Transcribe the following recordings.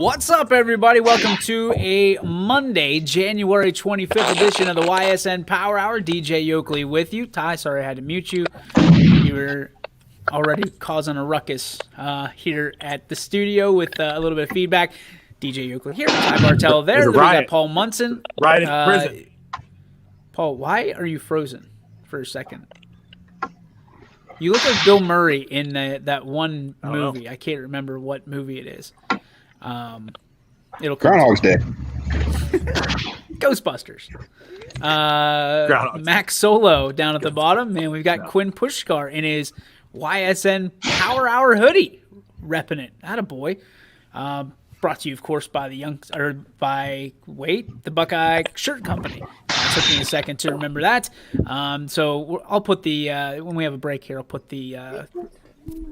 What's up, everybody? Welcome to a Monday, January 25th edition of the Ysn Power Hour. DJ Yoakley with you. Ty, sorry I had to mute you. You were already causing a ruckus here at the studio with a little bit of feedback. DJ Yoakley here. Ty Bartel there. We got Paul Munson. Right in prison. Paul, why are you frozen for a second? You look like Bill Murray in that one movie. I can't remember what movie it is. It'll come Groundhog's Day. Ghostbusters. Max Solo down at the bottom, and we've got Quinn Pushkar in his YSN Power Hour hoodie, repping it. Attaboy. Brought to you, of course, by the Buckeye Shirt Company. It took me a second to remember that. So I'll put when we have a break here, I'll put the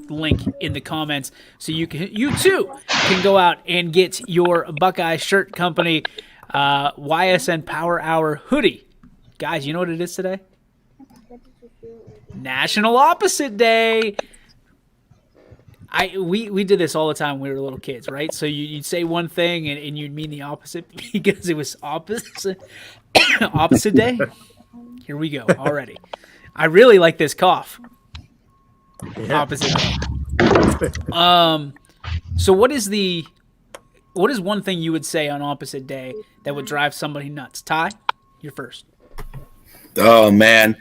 link in the comments so you too can go out and get your Buckeye Shirt Company YSN Power Hour hoodie. Guys, you know what it is today? National Opposite Day. We did this all the time when we were little kids, right? So you'd say one thing and you'd mean the opposite because it was opposite day. Here we go already. I really like this cough. Yeah. Opposite day. So what is one thing you would say on opposite day that would drive somebody nuts? Ty, you're first. Oh man.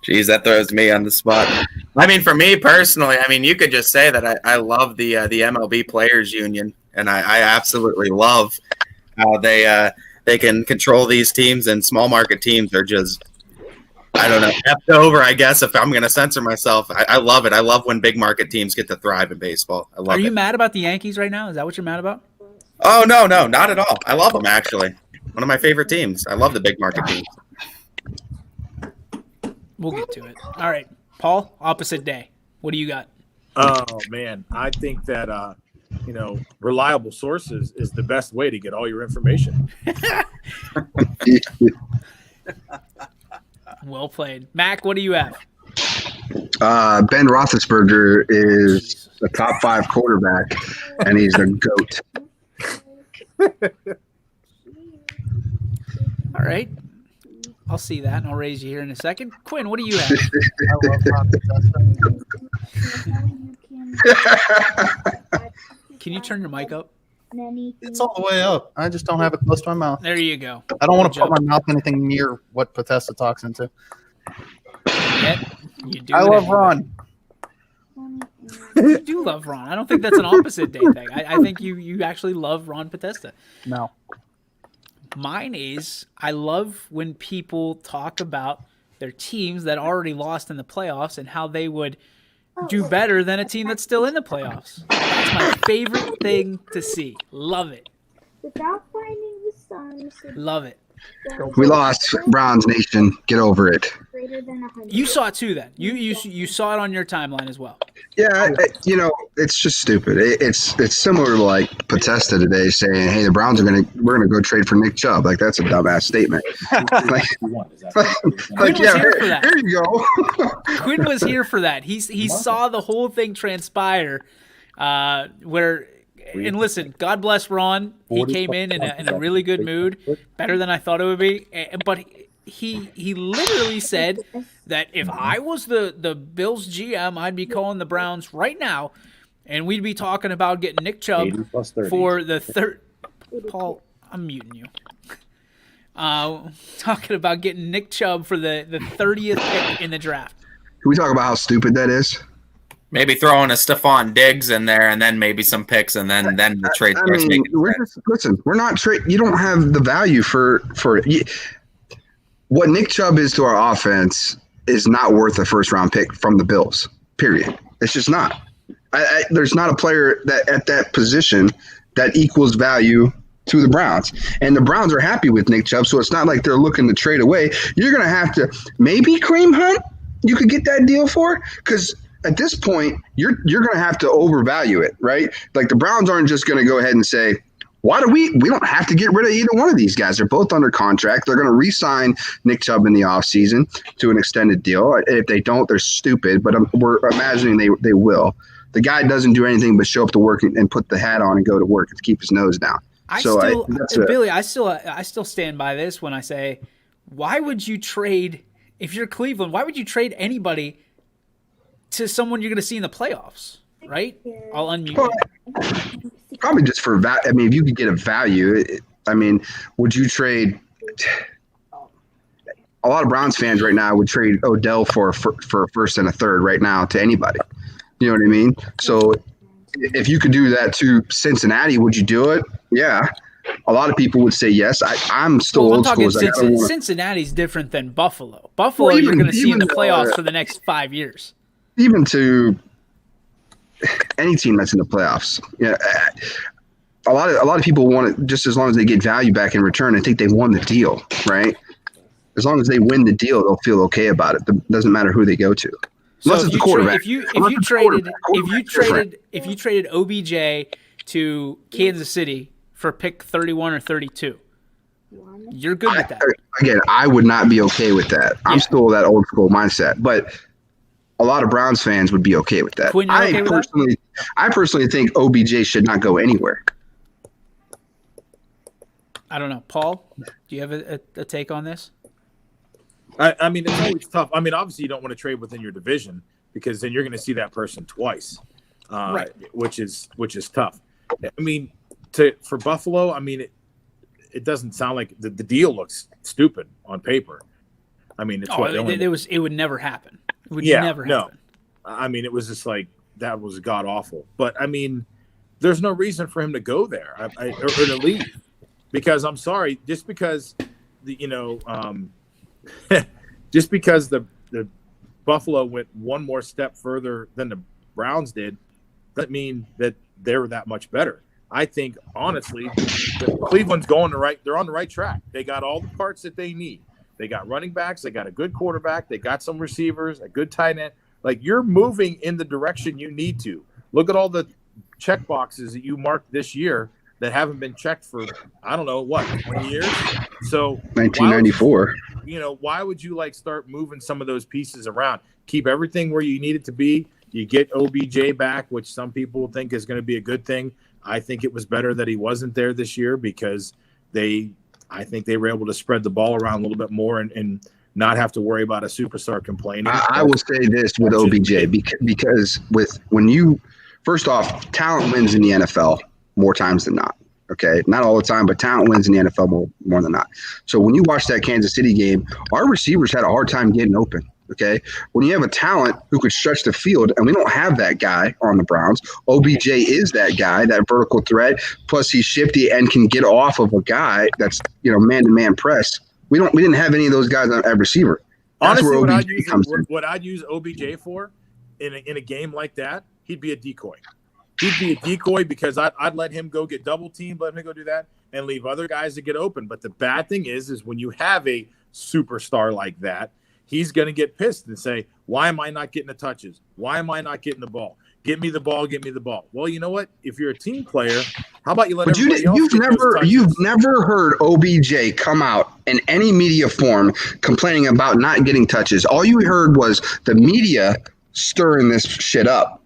Jeez, that throws me on the spot. I mean, for me personally, you could just say that I love the MLB Players Union, and I absolutely love how they can control these teams, and small market teams are just, I don't know, effed over, I guess, if I'm going to censor myself. I love it. I love when big market teams get to thrive in baseball. I love it. Are you mad about the Yankees right now? Is that what you're mad about? Oh, no, not at all. I love them, actually. One of my favorite teams. I love the big market teams. We'll get to it. All right, Paul, opposite day. What do you got? Oh, man. I think that, reliable sources is the best way to get all your information. Well played. Mac, what do you have? Ben Roethlisberger is a top 5 quarterback, and he's a GOAT. All right. I'll see that, and I'll raise you here in a second. Quinn, what do you have? Can you turn your mic up? It's all the way up. I just don't have it close to my mouth. There you go. I don't want to put my mouth anything near what Potesta talks into. Yet, you do. I love Ron. You do love Ron. I don't think that's an opposite day thing. I think you actually love Ron Potesta. No. Mine is I love when people talk about their teams that already lost in the playoffs and how they would do better than a team that's still in the playoffs. That's my favorite thing to see. Love it. Without finding the sun. Love it. We lost, Browns Nation. Get over it. You saw it too then. You saw it on your timeline as well. Yeah, it's just stupid. It's similar to like Potesta today saying, "Hey, the Browns we're gonna go trade for Nick Chubb." Like that's a dumbass statement. Here you go. Quinn was here for that. He saw the whole thing transpire. And listen, God bless Ron. He came in a really good mood, better than I thought it would be. But he literally said that if I was the Bills GM, I'd be calling the Browns right now, and we'd be talking about getting Nick Chubb for the third. Paul, I'm muting you. Talking about getting Nick Chubb for the 30th pick in the draft. Can we talk about how stupid that is? Maybe throwing a Stephon Diggs in there, and then maybe some picks, and then the trade starts making sense. Listen, we're not trade. You don't have the value for what Nick Chubb is to our offense is not worth a first-round pick from the Bills. Period. It's just not. There's not a player that at that position that equals value to the Browns, and the Browns are happy with Nick Chubb, so it's not like they're looking to trade away. You're going to have to maybe Kareem Hunt. You could get that deal for because. At this point, you're going to have to overvalue it, right? Like the Browns aren't just going to go ahead and say, why do we don't have to get rid of either one of these guys. They're both under contract. They're going to re-sign Nick Chubb in the offseason to an extended deal. If they don't, they're stupid, but we're imagining they will. The guy doesn't do anything but show up to work and put the hat on and go to work and keep his nose down. Billy, I still stand by this when I say, why would you trade if you're Cleveland? Why would you trade anybody to someone you're going to see in the playoffs? Right? I'll unmute. Well, probably just for value. I mean, if you could get a value, would you trade? A lot of Browns fans right now would trade Odell for a first and a third right now to anybody. You know what I mean? So if you could do that to Cincinnati, would you do it? Yeah. A lot of people would say yes. I'm still old school. Cincinnati's different than Buffalo. Buffalo, you're going to see in the playoffs for the next 5 years. Even to any team that's in the playoffs. Yeah. A lot of people want it just as long as they get value back in return. I think they won the deal, right? As long as they win the deal, they'll feel okay about it. It doesn't matter who they go to. Unless it's the quarterback. If you traded OBJ to Kansas City for pick 31 or 32, you're good with that. Again, I would not be okay with that. I'm still that old school mindset, but a lot of Browns fans would be okay with that. Quinn, I personally think OBJ should not go anywhere. I don't know. Paul, do you have a take on this? I mean, it's always tough. I mean, obviously, you don't want to trade within your division because then you're going to see that person twice, right? Which is tough. I mean, for Buffalo, I mean, it doesn't sound like the deal looks stupid on paper. I mean, it would never happen. It would never happen. No. I mean, it was just like that was god awful. But I mean, there's no reason for him to go there or to leave because I'm sorry, just because just because the Buffalo went one more step further than the Browns did, doesn't mean that they're that much better. I think honestly, Cleveland's they're on the right track. They got all the parts that they need. They got running backs, they got a good quarterback, they got some receivers, a good tight end. Like you're moving in the direction you need to. Look at all the check boxes that you marked this year that haven't been checked for, I don't know, 20 years? So 1994. Why would you start moving some of those pieces around? Keep everything where you need it to be. You get OBJ back, which some people think is going to be a good thing. I think it was better that he wasn't there this year because I think they were able to spread the ball around a little bit more and not have to worry about a superstar complaining. I will say this with OBJ because first off, talent wins in the NFL more times than not. Okay, not all the time, but talent wins in the NFL more than not. So when you watch that Kansas City game, our receivers had a hard time getting open. Okay, when you have a talent who could stretch the field, and we don't have that guy on the Browns, OBJ is that guy, that vertical threat. Plus, he's shifty and can get off of a guy that's man-to-man press. We didn't have any of those guys at receiver. That's honestly, what I'd use OBJ for in a game like that, he'd be a decoy. He'd be a decoy because I'd let him go get double teamed, let him go do that, and leave other guys to get open. But the bad thing is when you have a superstar like that, he's going to get pissed and say, why am I not getting the touches? Why am I not getting the ball? Get me the ball, get me the ball. Well, you know what? If you're a team player, how about you let everybody else get those touches? You've never heard OBJ come out in any media form complaining about not getting touches. All you heard was the media stirring this shit up.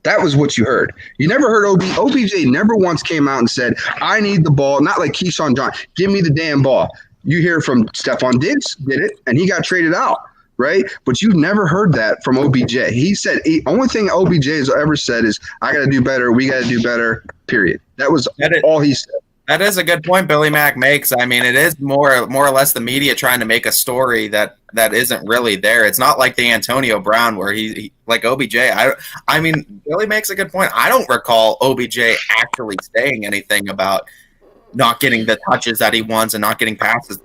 That was what you heard. You never heard OBJ never once came out and said, I need the ball, not like Keyshawn John. Give me the damn ball. You hear from Stephon Diggs did it, and he got traded out, right? But you never heard that from OBJ. He said only thing OBJ has ever said is, I got to do better, we got to do better, period. That was all he said. That is a good point Billy Mack makes. I mean, it is more or less the media trying to make a story that isn't really there. It's not like the Antonio Brown where he like OBJ. I mean, Billy makes a good point. I don't recall OBJ actually saying anything about not getting the touches that he wants and not getting passes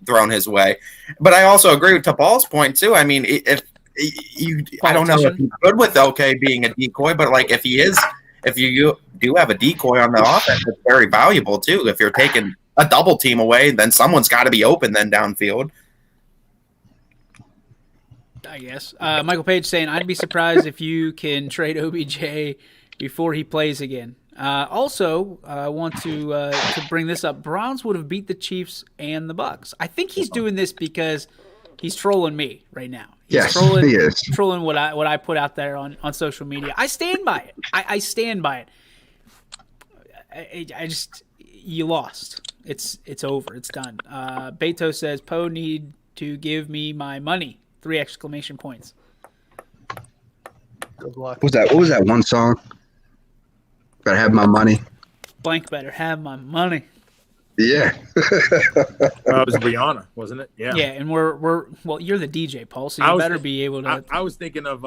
thrown his way. But I also agree with Paul's point too. I mean, I don't know if he's good with being a decoy, but if you do have a decoy on the offense, it's very valuable too. If you're taking a double team away, then someone's got to be open then downfield. I guess. Michael Page saying, I'd be surprised if you can trade OBJ before he plays again. Also, I want to bring this up. Browns would have beat the Chiefs and the Bucks. I think he's doing this because He's trolling me right now. He's Yes, trolling, he is. trolling what I put out there on social media. I stand by it. I stand by it. I just you lost. It's over. It's done. Beto says Poe need to give me my money. 3 exclamation points. Good luck. What was that one song? Gotta have my money. Blank better have my money. Yeah. It was Rihanna, wasn't it? Yeah. Yeah, and we're well. You're the DJ, Paul, so I you was better thi- be able to. I was thinking of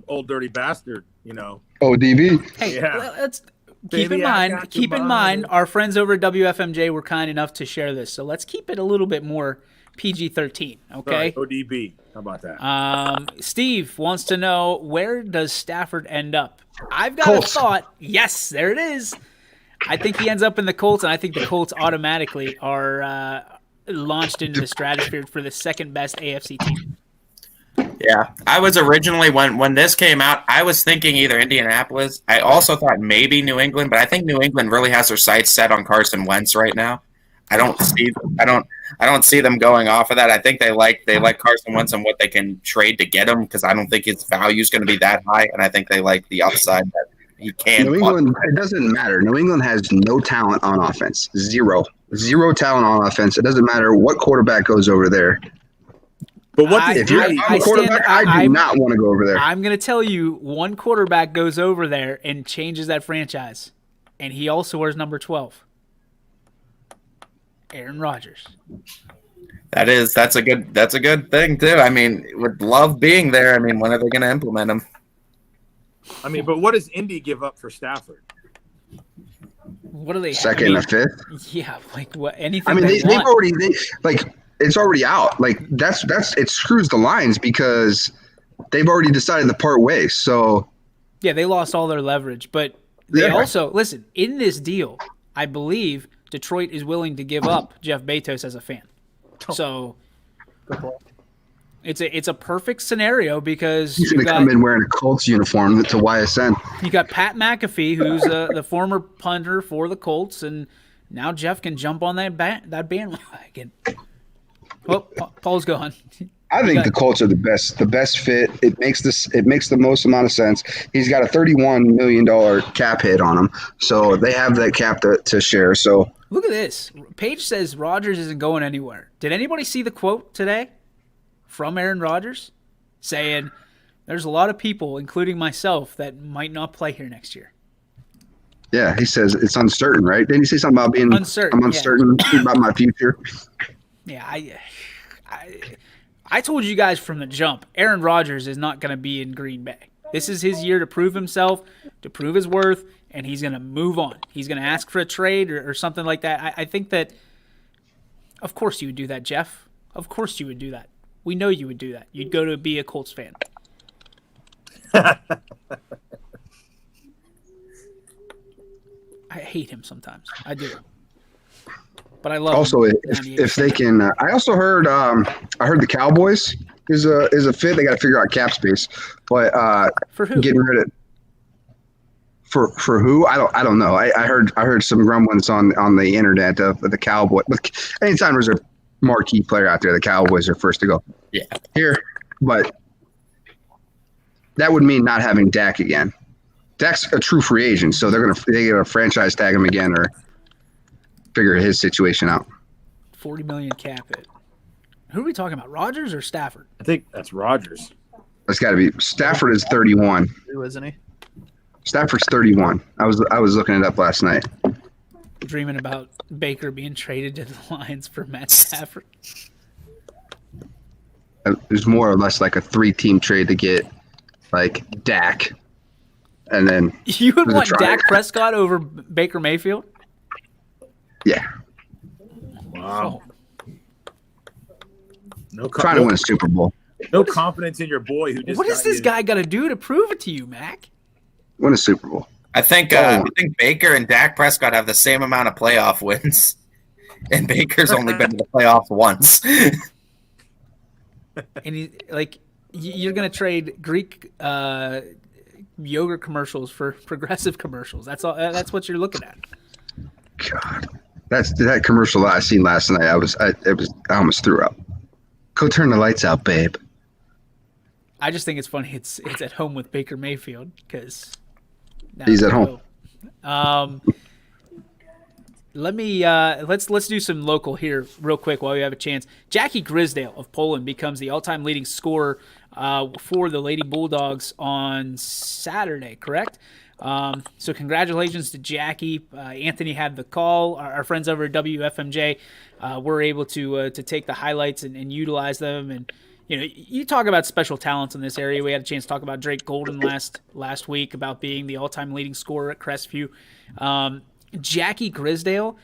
Old Dirty Bastard, ODB. Hey, Yeah. let's Baby, keep in I mind. got Keep your in mind, money. our friends over at WFMJ were kind enough to share this, so let's keep it a little bit more PG-13. Okay. Right, ODB. How about that? Steve wants to know, where does Stafford end up? I've got Colts. a thought. Yes, there it is. I think he ends up in the Colts, and I think the Colts automatically are launched into the stratosphere for the second best AFC team. Yeah, I was originally when this came out, I was thinking either Indianapolis. I also thought maybe New England, but I think New England really has their sights set on Carson Wentz right now. I don't see them going off of that. I think they like Carson Wentz and what they can trade to get him, because I don't think his value is going to be that high, and I think they like the upside that he can. New England, it doesn't matter. New England has no talent on offense. Zero talent on offense. It doesn't matter what quarterback goes over there. But what I- does If you're I- a I quarterback, stand- I do I'm- not want to go over there. I'm going to tell you, one quarterback goes over there and changes that franchise, and he also wears number 12. Aaron Rodgers. That's a good thing too. I mean, would love being there. I mean, when are they going to implement him? I mean, but what does Indy give up for Stafford? What do they Second have? and fifth. Yeah, like what? Anything I mean, they they've want. already it's already out. Like that's it screws the lines because they've already decided to part ways. So Yeah, they lost all their leverage, but they Yeah. also listen in this deal. I believe Detroit is willing to give up Jeff Bezos as a fan. So it's a perfect scenario because he's you going to come in wearing a Colts uniform to YSN. you got Pat McAfee, who's the former punter for the Colts, and now Jeff can jump on that bandwagon. Well, Paul's gone. I think the Colts are the best fit. It makes the most amount of sense. He's got a $31 million cap hit on him, so they have that cap to share. So Look at this. Paige says Rodgers isn't going anywhere. Did anybody see the quote today from Aaron Rodgers saying there's a lot of people, including myself, that might not play here next year? yeah, he says it's uncertain, right? Didn't he say something about being Uncertain, I'm uncertain about my future? Yeah, I told you guys from the jump, Aaron Rodgers is not going to be in Green Bay. This is his year to prove himself, to prove his worth, and he's going to move on. He's going to ask for a trade or something like that. I think that, of course you would do that, Jeff. Of course you would do that. We know you would do that. You'd go to be a Colts fan. I hate him sometimes. I do. But I love Also, him. if they can, I also heard the Cowboys is a fit. They got to figure out cap space, but For who? getting rid of for who I don't know. I heard some grumblings on the internet of the Cowboys. But anytime there's a marquee player out there, the Cowboys are first to go. Yeah. Here, but that would mean not having Dak again. Dak's a true free agent, so they're gonna franchise tag him again or figure his situation out. $40 million cap hit. Who are we talking about? Rodgers or Stafford? I think that's Rodgers. That's got to be Stafford is 31. Who isn't he? Stafford's 31. I was looking it up last night. Dreaming about Baker being traded to the Lions for Matt Stafford. It was more or less like a 3-team trade to get like Dak, and then You would There's a want try. Dak Prescott over Baker Mayfield? yeah, Wow. No, trying to win a Super Bowl. no confidence in your boy who just. What has got this you- guy got to do to prove it to you, Mac? Win a Super Bowl. I think Baker and Dak Prescott have the same amount of playoff wins, and Baker's only been to the playoffs once. And you're going to trade Greek yogurt commercials for progressive commercials. That's all. That's what you're looking at. God, that commercial that I seen last night. I almost threw up Go turn the lights out, babe. I just think it's funny. It's at home with Baker Mayfield because He's at home. Let's do some local here real quick while we have a chance. Jackie Grisdale of Poland becomes the all-time leading scorer for the Lady Bulldogs on Saturday, correct? So congratulations to Jackie. Anthony had the call. Our friends over at WFMJ were able to take the highlights and utilize them. And you talk about special talents in this area. We had a chance to talk about Drake Golden last week about being the all-time leading scorer at Crestview. Jackie Grisdale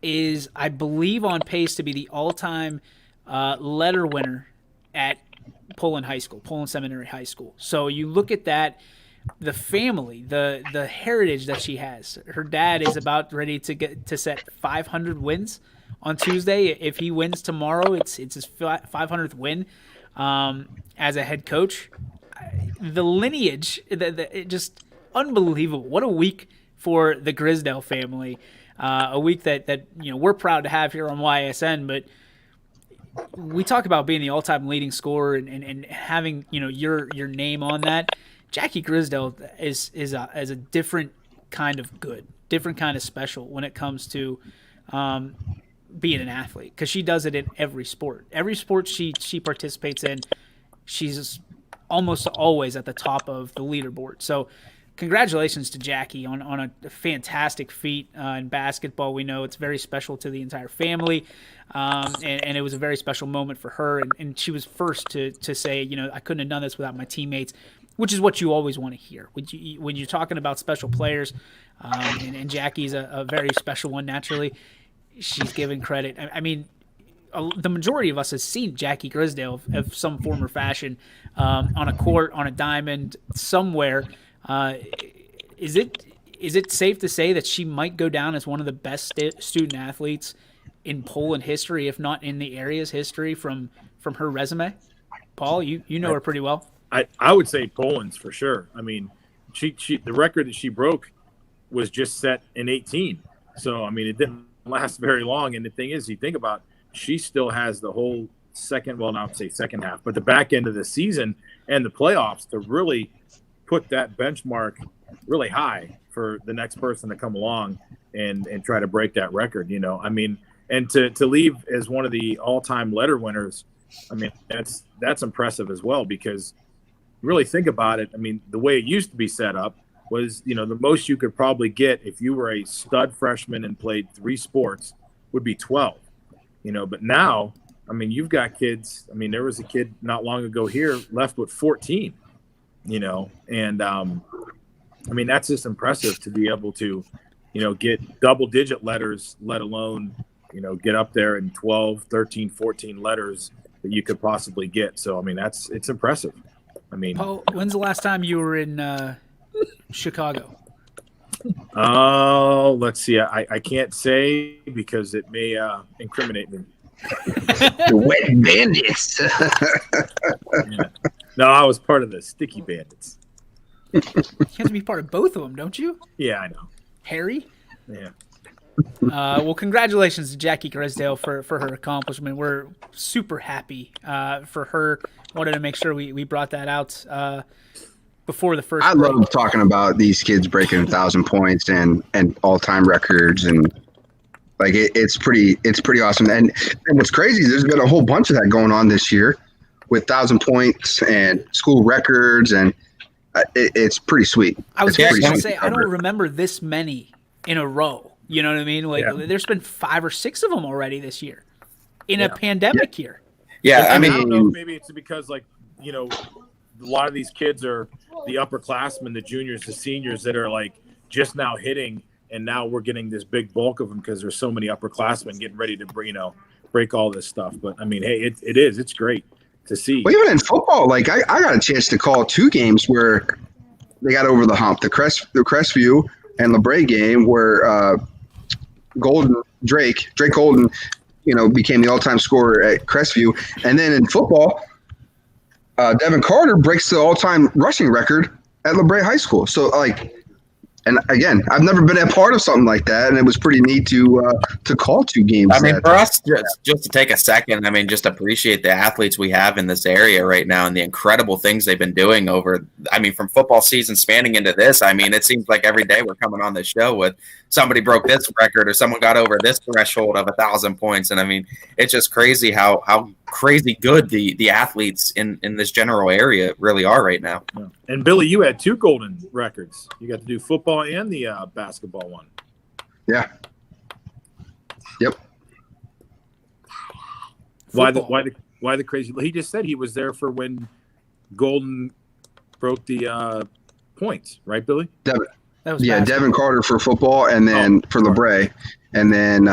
is, I believe, on pace to be the all-time letter winner at Poland Seminary High School. So you look at that, the family, the heritage that she has. Her dad is about ready to set 500 wins on Tuesday. If he wins tomorrow, it's his 500th win as a head coach. The lineage, just unbelievable. What a week for the Grisdale family. A week that we're proud to have here on YSN, but we talk about being the all-time leading scorer and having your name on that. Jackie Grisdale is a different kind of good, different kind of special when it comes to being an athlete, because she does it in every sport. Every sport she participates in, she's almost always at the top of the leaderboard. So congratulations to Jackie on a fantastic feat in basketball. We know it's very special to the entire family, and it was a very special moment for her. And she was first to say, I couldn't have done this without my teammates, which is what you always want to hear. When you're talking about special players, and Jackie's a very special one naturally, she's given credit. I mean, the majority of us has seen Jackie Grisdale of some form or fashion on a court, on a diamond, somewhere. Is it safe to say that she might go down as one of the best student athletes in Poland history, if not in the area's history, from her resume? Paul, you know her pretty well. I would say Poland's for sure. I mean, she the record that she broke was just set in 18. So, I mean, it didn't last very long. And the thing is, you think about, she still has the whole second half, but the back end of the season and the playoffs to really put that benchmark really high for the next person to come along and try to break that record, I mean, and to leave as one of the all-time letter winners, I mean, that's impressive as well, because really think about it. I mean, the way it used to be set up was, the most you could probably get if you were a stud freshman and played 3 sports would be 12, but now, I mean, you've got kids. I mean, there was a kid not long ago here left with 14, and I mean, that's just impressive to be able to, get double-digit letters, let alone, get up there in 12, 13, 14 letters that you could possibly get. So, I mean, it's impressive. I mean, Paul, when's the last time you were in Chicago? Oh, let's see. I can't say because it may incriminate me. The Wet Bandits. Yeah. No, I was part of the Sticky Bandits. You have to be part of both of them, don't you? Yeah, I know. Harry? Yeah. Well, congratulations to Jackie Grisdale for her accomplishment. We're super happy for her. Wanted to make sure we brought that out before the first I break. love talking about these kids breaking 1,000 points and all-time records, and like it's pretty awesome. And what's crazy is there's been a whole bunch of that going on this year with 1,000 points and school records, and it's pretty sweet. I was going to say, to I don't remember this many in a row. You know what I mean? Like, there's been 5 or 6 of them already this year in a pandemic year. Yeah, I I mean, don't know if maybe it's because, like, a lot of these kids are the upperclassmen, the juniors, the seniors that are, like, just now hitting, and now we're getting this big bulk of them because there's so many upperclassmen getting ready to, break all this stuff. But, I mean, hey, it's great to see. Well, even in football, like, I got a chance to call 2 games where they got over the hump. The Crestview and LeBray game where Drake Golden, became the all-time scorer at Crestview. And then in football, Devin Carter breaks the all-time rushing record at LeBray High School. So, like, And again, I've never been a part of something like that, and it was pretty neat to call 2 games. I mean, for us, just to take a second, I mean, just appreciate the athletes we have in this area right now and the incredible things they've been doing over, I mean, from football season spanning into this. I mean, it seems like every day we're coming on this show with somebody broke this record or someone got over this threshold of 1,000 points. And I mean, it's just crazy how crazy good the athletes in this general area really are right now. Yeah. And Billy, you had 2 golden records. You got to do football and the basketball one. Yeah. Yep. Why the crazy? He just said he was there for when Golden broke the points, right, Billy? Devin. That was Devin Carter for football, and then for LeBray, and then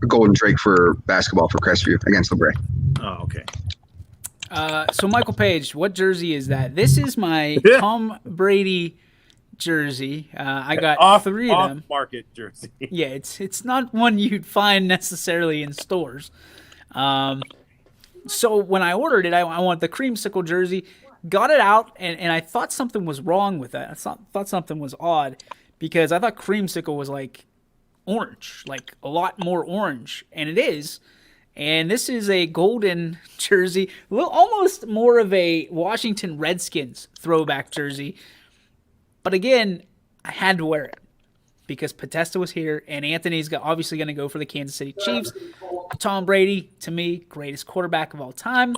Golden Drake for basketball for Crestview against LeBray. Oh, okay. So Michael Page, what jersey is that? This is my Tom Brady jersey. I got 3 of them. Off-market jersey. Yeah, it's not one you'd find necessarily in stores. So when I ordered it, I want the creamsicle jersey. Got it out, and I thought something was wrong with that. I thought something was odd because I thought creamsicle was like orange, like a lot more orange, and it is. And this is a golden jersey, almost more of a Washington Redskins throwback jersey. But again, I had to wear it because Podesta was here, and Anthony's obviously going to go for the Kansas City Chiefs. Tom Brady, to me, greatest quarterback of all time.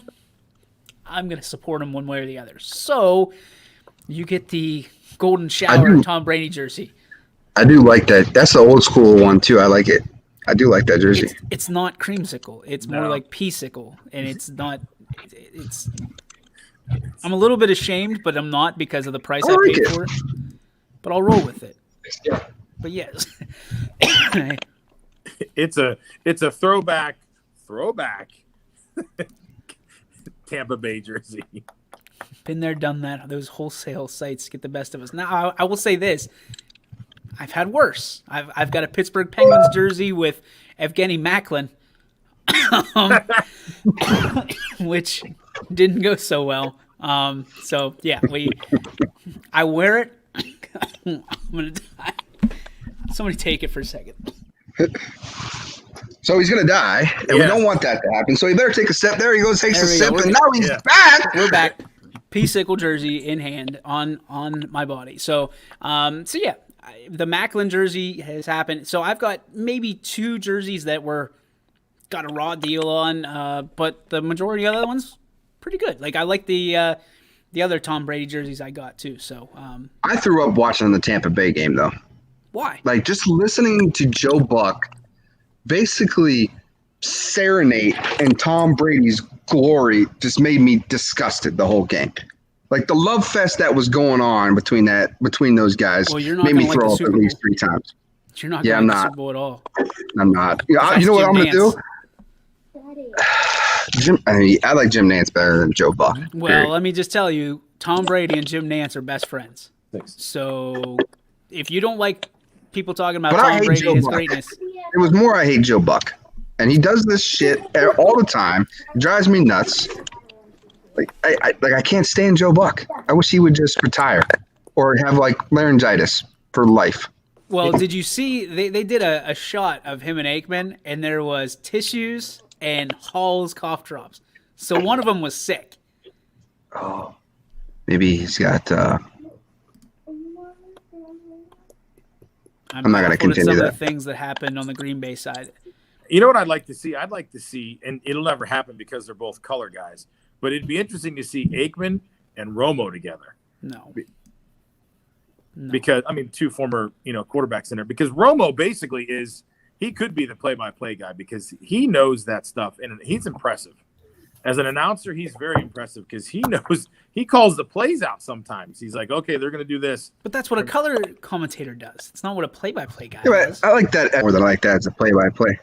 I'm going to support him one way or the other. So you get the golden shower Tom Brady jersey. I do like that. That's the old school one, too. I like it. I do like that jersey. It's not creamsicle. It's more like pea-sicle, and it's not. I'm a little bit ashamed, but I'm not because of the price I paid for it. But I'll roll with it. But yes, it's a throwback Tampa Bay jersey. Been there, done that. Those wholesale sites get the best of us. Now I will say this. I've had worse. I've got a Pittsburgh Penguins jersey with Evgeny Macklin, which didn't go so well. So yeah, I wear it. I'm gonna die. Somebody take it for a second. So he's gonna die, and we don't want that to happen. So he better take a step. There he goes, takes a step, and now he's back. We're back. Pea-sicle jersey in hand on my body. So yeah. The Macklin jersey has happened. So I've got maybe 2 jerseys that got a raw deal on, but the majority of the other ones pretty good. Like I like the other Tom Brady jerseys I got too. So I threw up watching the Tampa Bay game though. Why? Like just listening to Joe Buck basically serenade in Tom Brady's glory just made me disgusted the whole game. Like the love fest that was going on between those guys made me throw up at least 3 times. You're not going to the Super Bowl at all. I'm not. You know what I'm going to do? I like Jim Nantz better than Joe Buck. Well, let me just tell you, Tom Brady and Jim Nantz are best friends. So if you don't like people talking about Tom Brady and his greatness. It was more I hate Joe Buck. And he does this shit all the time. It drives me nuts. I can't stand Joe Buck. I wish he would just retire or have like laryngitis for life. Well, did you see they did a shot of him and Aikman, and there was tissues and Hall's cough drops. So one of them was sick. Oh, maybe he's got. I'm not going to continue some that. of the things that happened on the Green Bay side. You know what I'd like to see? I'd like to see, and it'll never happen because they're both color guys. But it'd be interesting to see Aikman and Romo together. No. Because 2 former, quarterbacks in there. Because Romo basically he could be the play-by-play guy because he knows that stuff and he's impressive. As an announcer, he's very impressive because he calls the plays out sometimes. He's like, okay, they're going to do this. But that's what a color commentator does. It's not what a play-by-play guy does. I like that more than I like that as a play-by-play.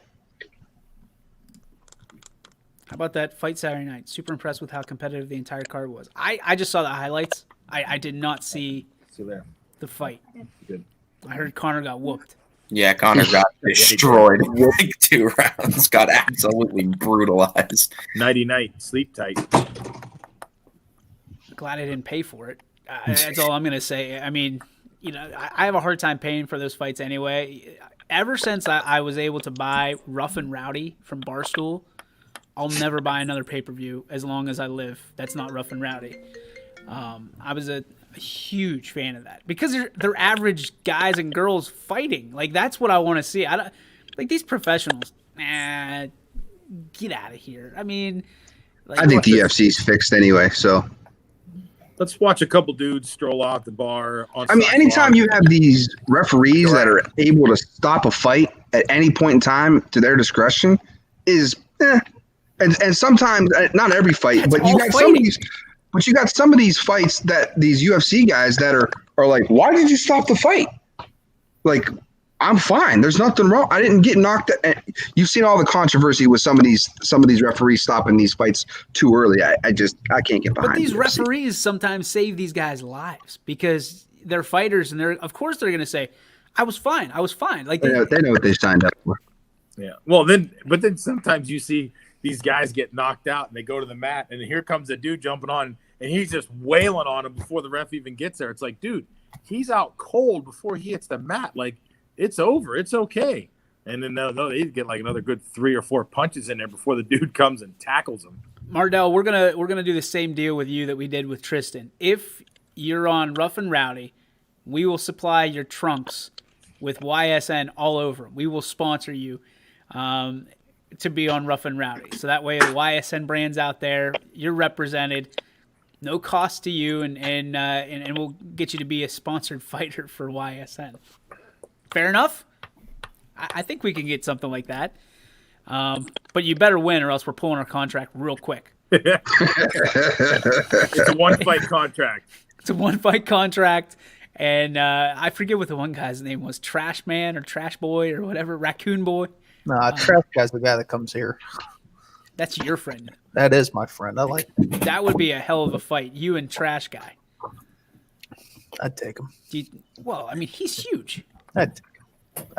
How about that fight Saturday night? Super impressed with how competitive the entire card was. I just saw the highlights. I did not see the fight. Good. I heard Connor got whooped. Yeah, Connor got destroyed in like 2 rounds. Got absolutely brutalized. Nighty-night. Sleep tight. Glad I didn't pay for it. That's all I'm going to say. I mean, I have a hard time paying for those fights anyway. Ever since I was able to buy Rough and Rowdy from Barstool, I'll never buy another pay-per-view as long as I live. That's not Rough and Rowdy. I was a huge fan of that because they're average guys and girls fighting. Like, that's what I want to see. I don't like these professionals. Get out of here. I mean, like, I think the UFC's fixed anyway. So let's watch a couple dudes stroll out the bar. Anytime you have these referees that are able to stop a fight at any point in time to their discretion is, and sometimes not every fight, but you got some of these. But you got some of these fights that these UFC guys that are like, why did you stop the fight? Like, I'm fine. There's nothing wrong. I didn't get knocked. You've seen all the controversy with some of these referees stopping these fights too early. I can't get behind. But these referees sometimes save these guys' lives because they're fighters, and of course they're going to say, "I was fine. I was fine." Like they know what they signed up for. Yeah. Well, then sometimes you see these guys get knocked out and they go to the mat, and here comes a dude jumping on, and he's just wailing on him before the ref even gets there. It's like, dude, he's out cold before he hits the mat. Like, it's over. It's okay. And then they get like another good 3 or 4 punches in there before the dude comes and tackles him. Mardell, we're gonna do the same deal with you that we did with Tristan. If you're on Rough and Rowdy, we will supply your trunks with YSN all over them. We will sponsor you to be on Rough and Rowdy. So that way the YSN brand's out there, you're represented, no cost to you, and we'll get you to be a sponsored fighter for YSN. Fair enough? I think we can get something like that. But you better win or else we're pulling our contract real quick. It's a one-fight contract. It's a one-fight contract. And I forget what the one guy's name was, Trash Man or Trash Boy or whatever, Raccoon Boy. Nah, Trash Guy's the guy that comes here. That's your friend. That is my friend. I like him. That would be a hell of a fight, you and Trash Guy. I'd take him. He's huge.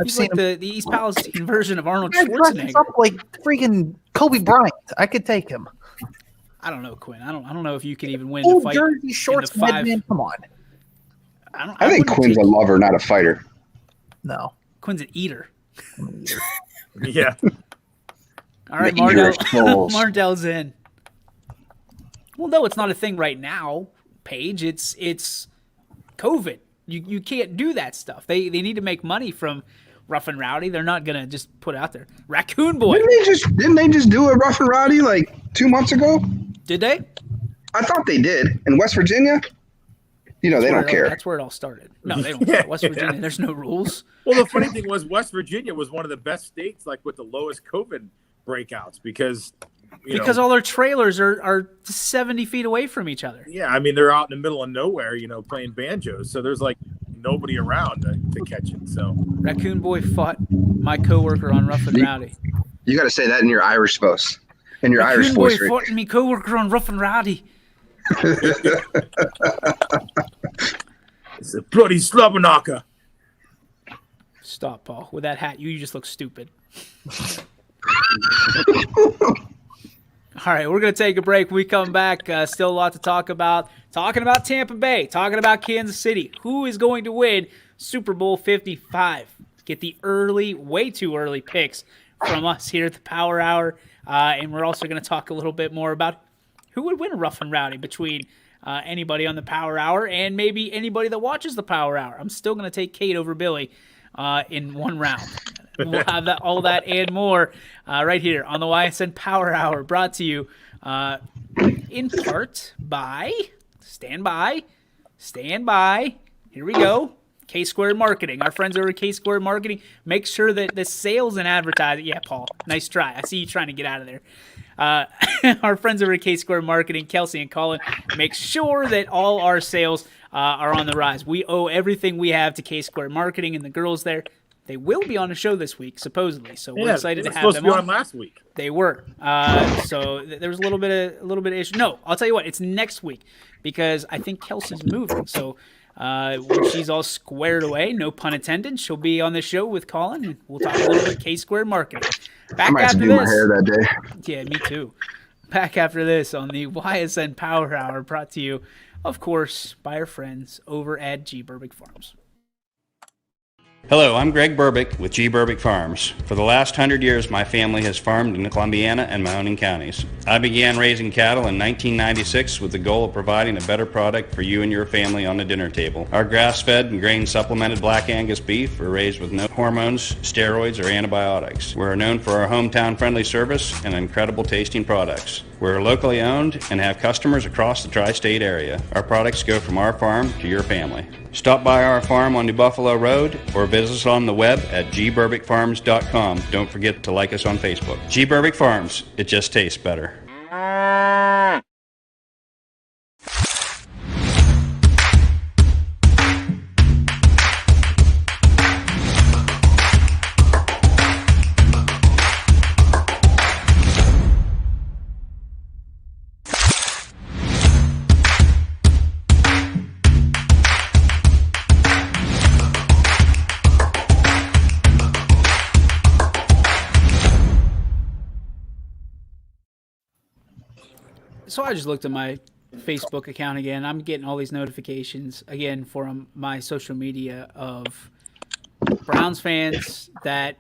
He's like the East Palestine version of Arnold He dresses Schwarzenegger. up like freaking Kobe Bryant. I could take him. I don't know, Quinn. I don't know if you can even win Full the fight. jersey, shorts, in the 5. headband. Come on. I think Quinn's a lover, not a fighter. No. Quinn's an eater. Yeah. All right, The eater of souls. Mardell's in. Well, no, it's not a thing right now, Paige. It's COVID. You can't do that stuff. They need to make money from Rough and Rowdy. They're not gonna just put it out there. Raccoon Boy. Didn't they just do a Rough and Rowdy like 2 months ago? Did they? I thought they did in West Virginia. They don't care. That's where it all started. No, they don't care. West Virginia, there's no rules. Well, the funny thing was West Virginia was one of the best states, like with the lowest COVID breakouts because all their trailers are 70 feet away from each other. Yeah, I mean, they're out in the middle of nowhere, playing banjos. So there's like nobody around to catch it. So Raccoon Boy fought my coworker on Rough and Rowdy. You got to say that in your Irish voice. In your Raccoon Irish Boy voice. fought me coworker on Rough and Rowdy. It's a bloody slobberknocker. Stop, Paul. With that hat, you just look stupid. All right, we're going to take a break. We come back. Still a lot to talk about. Talking about Tampa Bay. Talking about Kansas City. Who is going to win Super Bowl 55? Get the way too early picks from us here at the Power Hour. And we're also going to talk a little bit more about who would win a Rough and Rowdy between anybody on the Power Hour and maybe anybody that watches the Power Hour. I'm still going to take Kate over Billy in one round. We'll have all that and more right here on the YSN Power Hour, brought to you in part by Stand By. Here we go. K-Squared Marketing. Our friends over at K-Squared Marketing. Make sure that the sales and advertising. Yeah, Paul. Nice try. I see you trying to get out of there. Our friends over at K-Squared Marketing, Kelsey and Colin, make sure that all our sales are on the rise. We owe everything we have to K-Squared Marketing and the girls there. They will be on the show this week, supposedly. So we're excited to have them supposed to be on last week. They were. So there was a little bit of issue. No, I'll tell you what. It's next week because I think Kelsey's moving. So when she's all squared away, no pun intended, she'll be on the show with Colin, and we'll talk a little bit K-Squared Marketing. I might have to do my hair that day. Yeah, me too. Back after this on the YSN Power Hour, brought to you, of course, by our friends over at G. Burbick Farms. Hello, I'm Greg Burbick with G. Burbick Farms. For the last 100 years, my family has farmed in Columbiana and Mahoning counties. I began raising cattle in 1996 with the goal of providing a better product for you and your family on the dinner table. Our grass-fed and grain-supplemented Black Angus beef are raised with no hormones, steroids, or antibiotics. We're known for our hometown-friendly service and incredible tasting products. We're locally owned and have customers across the tri-state area. Our products go from our farm to your family. Stop by our farm on New Buffalo Road or visit us on the web at gburbickfarms.com. Don't forget to like us on Facebook. G. Burbick Farms, it just tastes better. So I just looked at my Facebook account again. I'm getting all these notifications again from my social media of Browns fans that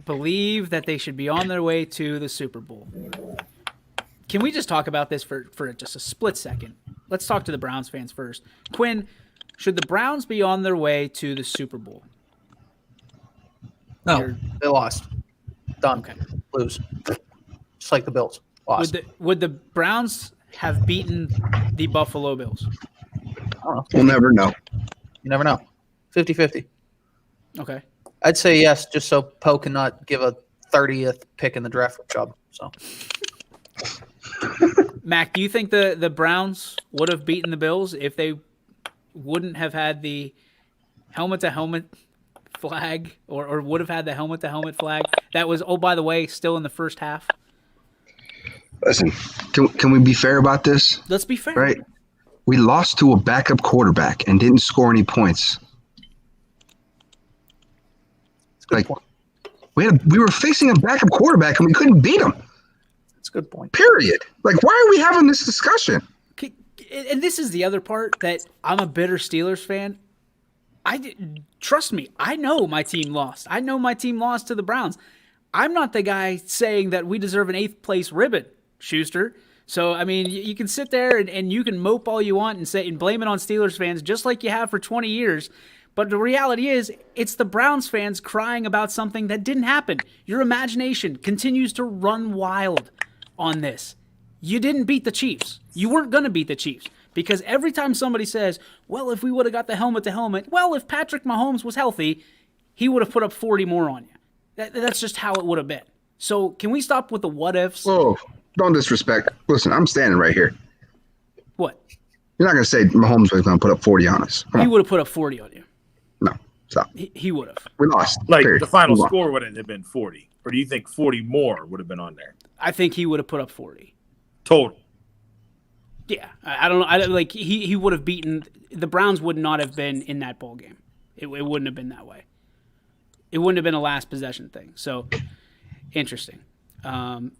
believe that they should be on their way to the Super Bowl. Can we just talk about this for just a split second? Let's talk to the Browns fans first. Quinn, should the Browns be on their way to the Super Bowl? No, they lost. Done. Okay. Lose. Just like the Bills. Lost. Would the Browns have beaten the Buffalo Bills? I don't know. We'll never know. You never know. 50-50. Okay. I'd say yes, just so Poe cannot give a 30th pick in the draft for Chubb. So, Mac, do you think the Browns would have beaten the Bills if they wouldn't have had the helmet-to-helmet flag or would have had the helmet-to-helmet flag that was, oh, by the way, still in the first half? Listen, can we be fair about this? Let's be fair. Right? We lost to a backup quarterback and didn't score any points. Like, we were facing a backup quarterback and we couldn't beat him. that's a good point. Period. Like, why are we having this discussion? And this is the other part that I'm a bitter Steelers fan. Trust me, I know my team lost. I know my team lost to the Browns. I'm not the guy saying that we deserve an 8th place ribbon, Schuster. So, I mean, you can sit there and you can mope all you want and say and blame it on Steelers fans just like you have for 20 years. But the reality is, it's the Browns fans crying about something that didn't happen. Your imagination continues to run wild on this. You didn't beat the Chiefs. You weren't going to beat the Chiefs. Because every time somebody says, well, if we would have got the helmet-to-helmet, well, if Patrick Mahomes was healthy, he would have put up 40 more on you. That's just how it would have been. So can we stop with the what-ifs? Whoa, don't disrespect. Listen, I'm standing right here. What? You're not going to say Mahomes was going to put up 40 on us. He would have put up 40 on you. No, stop. He would have. We lost. Like, period. the final Move on. score wouldn't have been 40. Or do you think 40 more would have been on there? I think he would have put up 40. Total. Yeah. I don't know. Like, he would have beaten – the Browns would not have been in that ball game. It wouldn't have been that way. It wouldn't have been a last possession thing. So, interesting. Can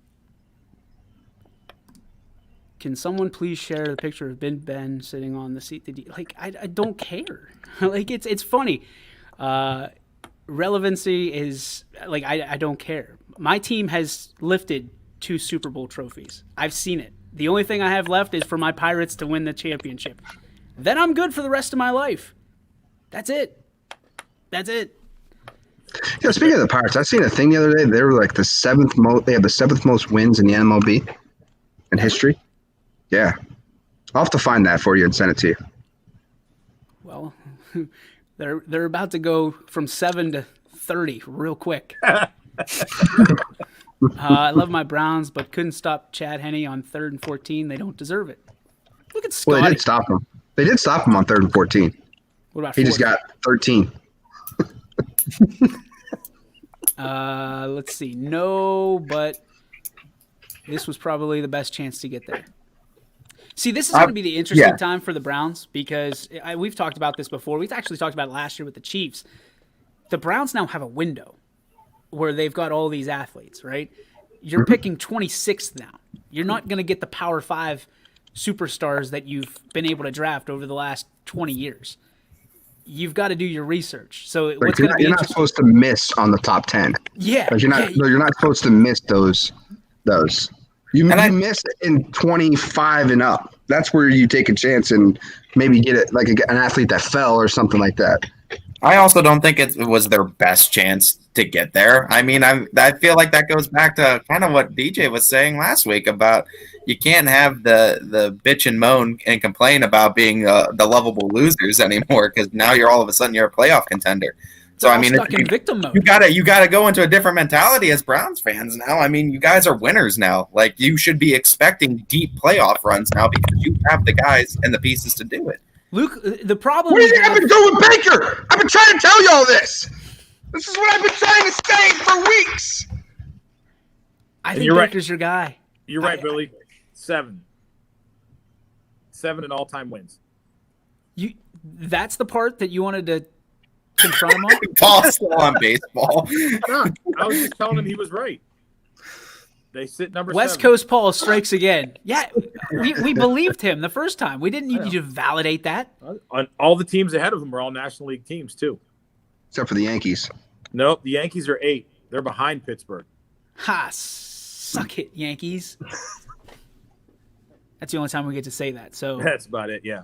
someone please share the picture of Ben sitting on the seat? Like, I don't care. Like, it's funny. Relevancy is like I don't care. My team has lifted 2 Super Bowl trophies. I've seen it. The only thing I have left is for my Pirates to win the championship. Then I'm good for the rest of my life. That's it. That's it. Yeah, speaking of the Pirates, I seen a thing the other day. They were like the 7th most. They have the 7th most wins in the MLB in history. Yeah, I'll have to find that for you and send it to you. Well, they're about to go from 7 to 30 real quick. I love my Browns, but couldn't stop Chad Henne on 3rd and 14. They don't deserve it. Look at Scotty. Well, they did stop him. They did stop him on 3rd and 14. What about he 4th? just got 13. Let's see. No, but this was probably the best chance to get there. See, this is going to be the interesting time for the Browns because we've talked about this before. We've actually talked about it last year with the Chiefs. The Browns now have a window where they've got all these athletes, right? You're picking 26th now. You're not going to get the Power 5 superstars that you've been able to draft over the last 20 years. you've got to do your research. So Like, what's going to be you're not interesting? supposed to miss on the top 10. Yeah, Like, you're not supposed to miss those. You miss in 25 and up. That's where you take a chance and maybe get it like an athlete that fell or something like that. I also don't think it was their best chance to get there. I mean, I feel like that goes back to kind of what DJ was saying last week about you can't have the bitch and moan and complain about being the lovable losers anymore, because now you're all of a sudden you're a playoff contender. So I mean, stuck in victim mode. you gotta go into a different mentality as Browns fans now. I mean, you guys are winners now. Like, you should be expecting deep playoff runs now because you have the guys and the pieces to do it. Luke, the problem. What do you think I've been doing with Baker? I've been trying to tell you all this. This is what I've been trying to say for weeks. I think you're right. Baker's your guy. You're right, Billy. 7 in all-time wins. That's the part that you wanted to confront him on? Paul's still on baseball. No, I was just telling him he was right. They sit number West 7. Coast Paul strikes again. Yeah, we believed him the first time. We didn't need you to validate that. On all the teams ahead of him were all National League teams too. Except for the Yankees. Nope, the Yankees are 8. They're behind Pittsburgh. Ha! Suck it, Yankees. That's the only time we get to say that. So That's about it. Yeah.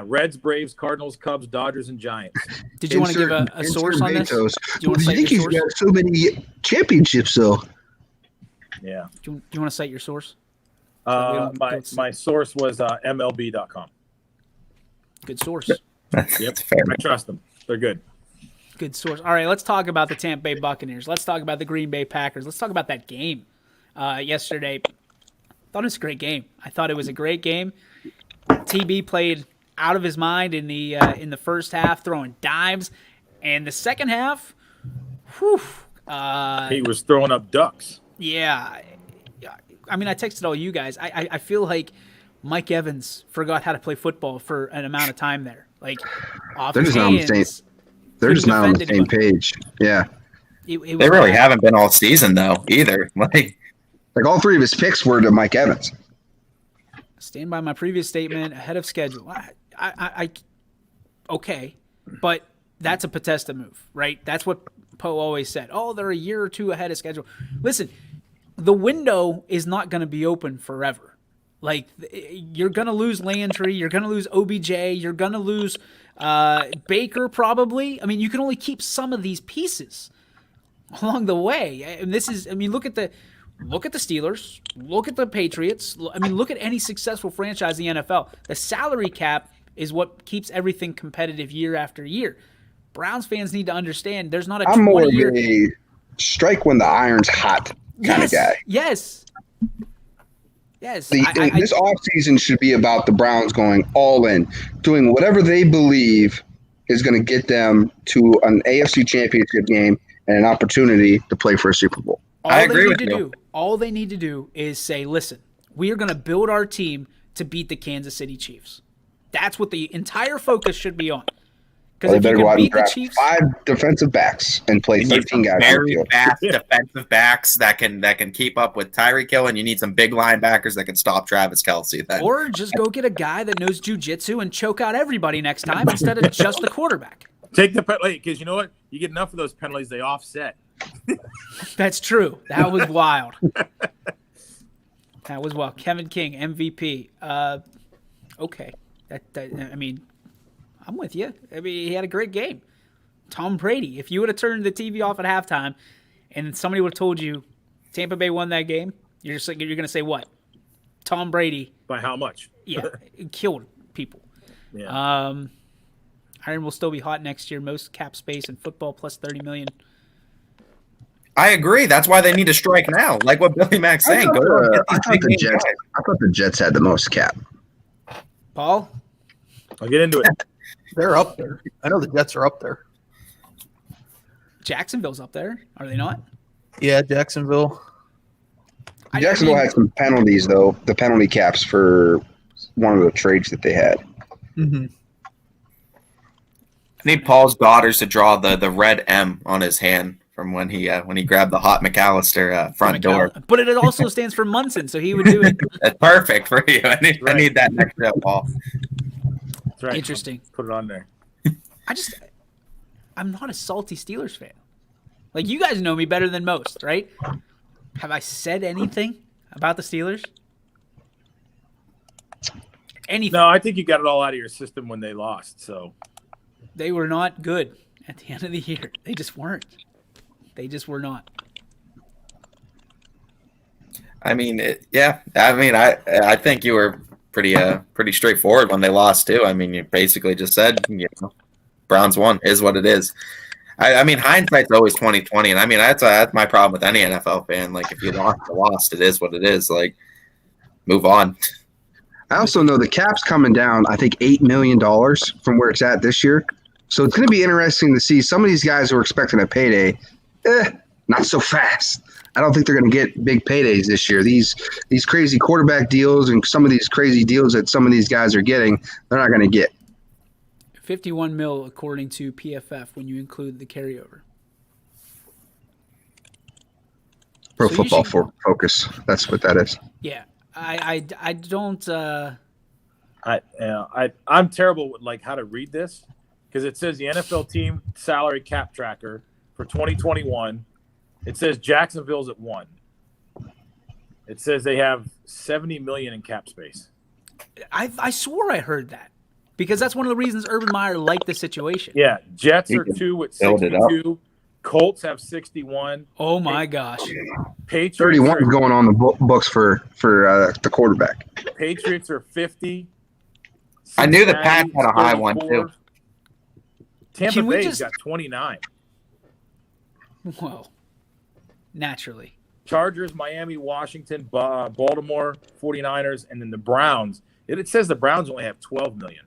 Reds, Braves, Cardinals, Cubs, Dodgers, and Giants. did you want to give a source on this? Do you want to I cite think your he's source? got so many championships, though. Yeah. Do you want to cite your source? So My source was MLB.com. Good source. Yep. I trust them. They're good. Good source. All right, let's talk about the Tampa Bay Buccaneers. Let's talk about the Green Bay Packers. Let's talk about that game yesterday. I thought it was a great game. I thought it was a great game. TB played out of his mind in the first half, throwing dimes, and the second half, He was throwing up ducks. yeah. I mean, I texted all you guys. I feel like Mike Evans forgot how to play football for an amount of time there. Like, off They're his just not on the hands, same. They're just not on the defend same anybody. page. Yeah, It was They really bad. haven't been all season though either. like all 3 of his picks were to Mike Evans. Stand by my previous statement. Ahead of schedule. Okay, but that's a Potesta move, right? That's what Poe always said. Oh, they're a year or two ahead of schedule. Listen, the window is not going to be open forever. Like, you're going to lose Landry, you're going to lose OBJ, you're going to lose Baker probably. I mean, you can only keep some of these pieces along the way. And this is, I mean, look at the Steelers, look at the Patriots. I mean, look at any successful franchise in the NFL. The salary cap is what keeps everything competitive year after year. Browns fans need to understand there's not a I'm more of 20-year. a strike when the iron's hot kind of guy. Yes. This offseason should be about the Browns going all in, doing whatever they believe is going to get them to an AFC championship game and an opportunity to play for a Super Bowl. All they need to do is say, listen, we are going to build our team to beat the Kansas City Chiefs. That's what the entire focus should be on. Because if you can beat the Chiefs, 5 defensive backs and play 13 guys. Very fast defensive backs that can keep up with Tyreek Hill, and you need some big linebackers that can stop Travis Kelce. Or just go get a guy that knows jiu-jitsu and choke out everybody next time instead of just the quarterback. Take the penalty, because you know what? You get enough of those penalties, they offset. That's true. That was wild. That was wild. Kevin King, MVP. Okay. I mean, I'm with you. I mean, he had a great game. Tom Brady. If you would have turned the TV off at halftime and somebody would have told you Tampa Bay won that game, you're going to say what? Tom Brady. By how much? Yeah, killed people. Yeah. Iron will still be hot next year. Most cap space in football plus $30 million. I agree. That's why they need to strike now. Like what Billy Mack's saying. I thought the Jets had the most cap. Paul? I'll get into it. They're up there. I know the Jets are up there. Jacksonville's up there. Are they not? Yeah, Jacksonville. Jacksonville had some penalties, though. The penalty caps for one of the trades that they had. Mm-hmm. I need Paul's daughters to draw the red M on his hand from when he grabbed the hot McAllister front door. But it also stands for Munson, so he would do it. That's perfect for you. I need that next up, Paul. That's right. Interesting. Put it on there. I'm not a salty Steelers fan. Like, you guys know me better than most, right? Have I said anything about the Steelers? Anything? No, I think you got it all out of your system when they lost. So They were not good at the end of the year. They just weren't. They just were not. I mean, I think you were pretty straightforward when they lost too. I mean, you basically just said, Browns won is what it is. I mean, hindsight's always 20/20, and I mean that's my problem with any NFL fan. Like, if you lost, it is what it is. Like, move on. I also know the cap's coming down, I think, $8 million from where it's at this year. So it's going to be interesting to see some of these guys who are expecting a payday. Not so fast. I don't think they're going to get big paydays this year. These crazy quarterback deals and some of these crazy deals that some of these guys are getting, they're not going to get. 51 mil according to PFF when you include the carryover. Pro So Football Focus. That's what that is. Yeah, I don't. I'm terrible with like how to read this because it says the NFL team salary cap tracker for 2021. It says Jacksonville's at 1. It says they have 70 million in cap space. I swore I heard that because that's one of the reasons Urban Meyer liked the situation. Yeah, Jets are 2 with 62. Colts have 61. Oh my gosh. Patriots 31 is going on the books for the quarterback. Patriots are 50. I knew the Pats Cincinnati's had a high one 34. too. Tampa Bay's got 29. Whoa. Naturally. Chargers, Miami, Washington, Baltimore, 49ers, and then the Browns. It says the Browns only have 12 million.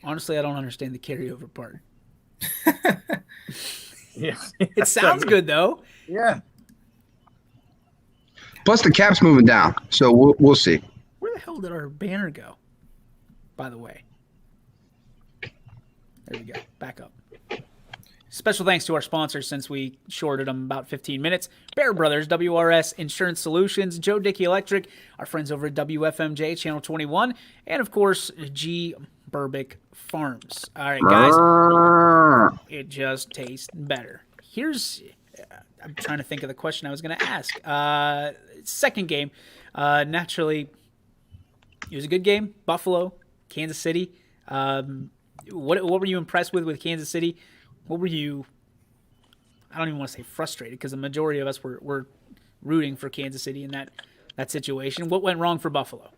Honestly, I don't understand the carryover part. Yeah. It sounds good though. Yeah. Plus the cap's moving down, so we'll see. Where the hell did our banner go? By the way. There we go. Back up. Special thanks to our sponsors since we shorted them about 15 minutes. Bear Brothers, WRS Insurance Solutions, Joe Dickey Electric, our friends over at WFMJ, Channel 21, and of course, G. Burbick Farms. All right, guys. It just tastes better. I'm trying to think of the question I was going to ask. Second game. Naturally, it was a good game. Buffalo, Kansas City. What were you impressed with Kansas City? What were you, I don't even want to say frustrated because the majority of us were rooting for Kansas City in that situation. What went wrong for Buffalo?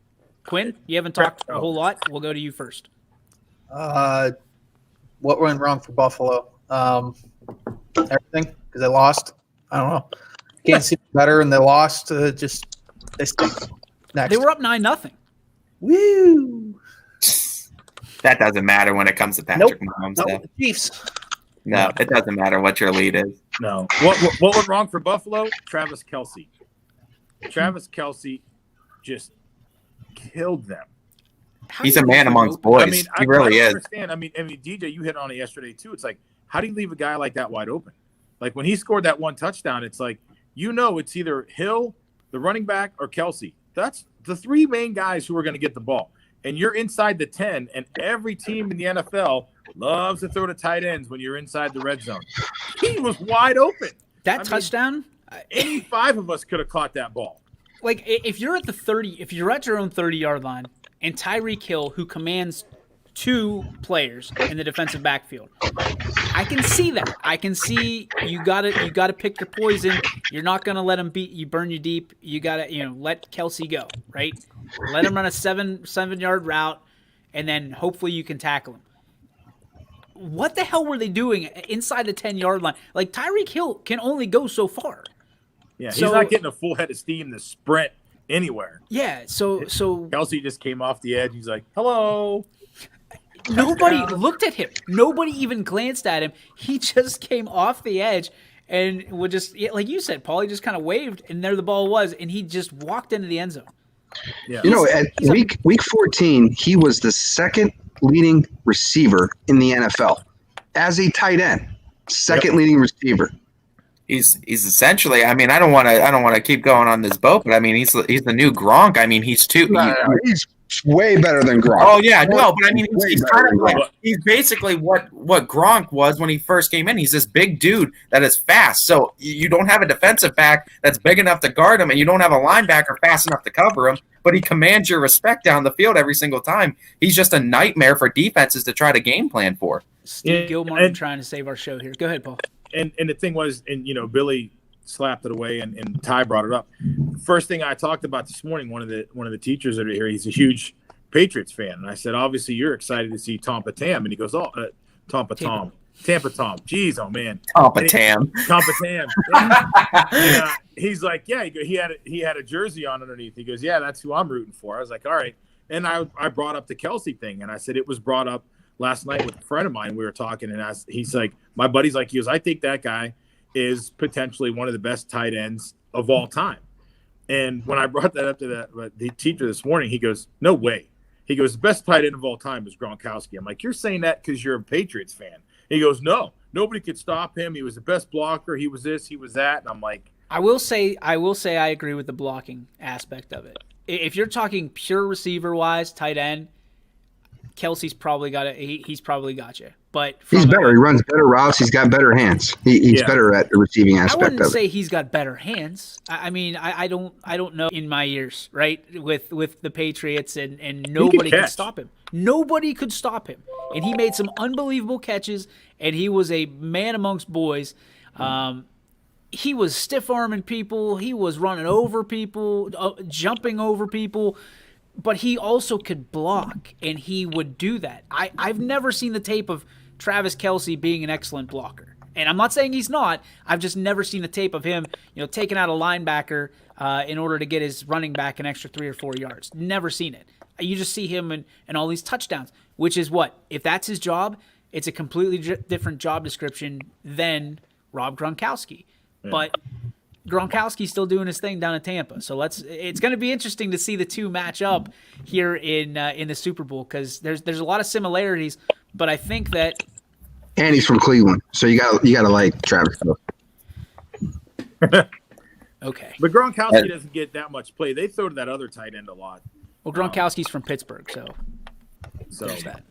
Quinn, you haven't talked a whole lot. We'll go to you first. What went wrong for Buffalo? Everything, because they lost. I don't know. Kansas City better and they lost. They stink. Next. They were up 9-0. Woo! That doesn't matter when it comes to Patrick Mahomes. Nope. Though. Chiefs. No, it doesn't matter what your lead is. No. What went wrong for Buffalo? Travis Kelce. Travis Kelce just killed them. He's a man amongst boys. I mean, he really I is. understand. I mean, DJ, you hit on it yesterday too. It's like, how do you leave a guy like that wide open? Like when he scored that one touchdown, it's like, it's either Hill, the running back, or Kelce. That's the 3 main guys who are going to get the ball. And you're inside the 10, and every team in the NFL loves to throw to tight ends when you're inside the red zone. He was wide open. Touchdown, any 5 of us could have caught that ball. Like if you're at the 30, if you're at your own 30-yard line, and Tyreek Hill, who commands 2 players in the defensive backfield, I can see that. I can see you got to pick your poison. You're not going to let him burn you deep. You got to let Kelce go, right? Let him run a 7-yard route, and then hopefully you can tackle him. What the hell were they doing inside the 10-yard line? Like Tyreek Hill can only go so far. Yeah, he's not getting a full head of steam to sprint anywhere. Yeah, so Kelce just came off the edge. He's like, "Hello." Nobody looked at him. Nobody even glanced at him. He just came off the edge and would just, like you said, Paul, he just kind of waved, and there the ball was, and he just walked into the end zone. Yeah. At week 14, he was the second leading receiver in the NFL as a tight end. Second leading receiver. He's essentially. I mean, I don't want to keep going on this boat, but I mean, he's the new Gronk. I mean, he's too. He's way better than Gronk. Oh yeah, no, but I mean, Way he's better kind than of Gronk. he's basically what Gronk was when he first came in. He's this big dude that is fast. So you don't have a defensive back that's big enough to guard him, and you don't have a linebacker fast enough to cover him. But he commands your respect down the field every single time. He's just a nightmare for defenses to try to game plan for. Steve Gilmartin trying to save our show here. Go ahead, Paul. And the thing was, and Billy slapped it away, and Ty brought it up. First thing I talked about this morning, one of the teachers that are here, he's a huge Patriots fan, and I said, obviously you're excited to see Tampa Tam, and he goes, Tampa Tom. Jeez, oh man, Tampa Tam. And, he's like, yeah, he had a jersey on underneath. He goes, yeah, that's who I'm rooting for. I was like, all right. And I brought up the Kelsey thing, and I said it was brought up last night with a friend of mine. We were talking, and he's like, my buddy's like, he goes, I think that guy is potentially one of the best tight ends of all time. And when I brought that up to the teacher this morning, he goes, no way. He goes, the best tight end of all time is Gronkowski. I'm like, you're saying that because you're a Patriots fan. He goes, no, nobody could stop him. He was the best blocker. He was this, he was that. And I'm like, I will say I agree with the blocking aspect of it. If you're talking pure receiver wise, tight end, Kelsey's probably got it. He's probably got you. But he's better. He runs better routes. He's got better hands. He's better at the receiving aspect of it. I wouldn't say he's got better hands. I mean, I don't know in my years, right? With the Patriots and nobody could stop him. Nobody could stop him. And he made some unbelievable catches, and he was a man amongst boys. He was stiff-arming people. He was running over people, jumping over people. But he also could block, and he would do that. I've never seen the tape of Travis Kelce being an excellent blocker. And I'm not saying he's not. I've just never seen the tape of him, taking out a linebacker in order to get his running back an extra 3 or 4 yards. Never seen it. You just see him in all these touchdowns, which is what? If that's his job, it's a completely different job description than Rob Gronkowski. Yeah. But Gronkowski's still doing his thing down in Tampa. So it's going to be interesting to see the two match up here in the Super Bowl, because there's a lot of similarities, but I think that. And he's from Cleveland, so you gotta like Travis. Okay. But Gronkowski doesn't get that much play. They throw to that other tight end a lot. Well, Gronkowski's from Pittsburgh, so there's that.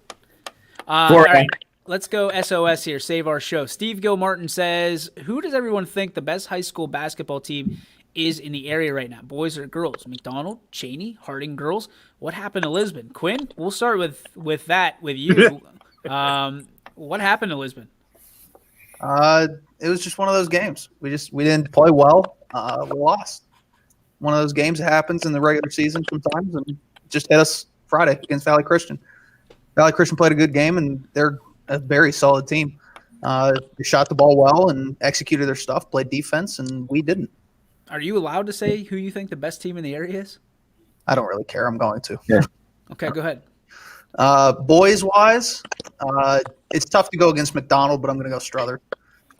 All right. Let's go SOS here. Save our show. Steve Gilmartin says, who does everyone think the best high school basketball team is in the area right now? Boys or girls? McDonald, Cheney, Harding girls? What happened to Lisbon? Quinn, we'll start with you. What happened to Lisbon? It was just one of those games. We didn't play well. We lost. One of those games that happens in the regular season sometimes, and just hit us Friday against Valley Christian. Valley Christian played a good game, and they're a very solid team. They shot the ball well and executed their stuff, played defense, and we didn't. Are you allowed to say who you think the best team in the area is? I don't really care. I'm going to. Yeah. Okay, go ahead. Boys-wise, it's tough to go against McDonald, but I'm going to go Strother.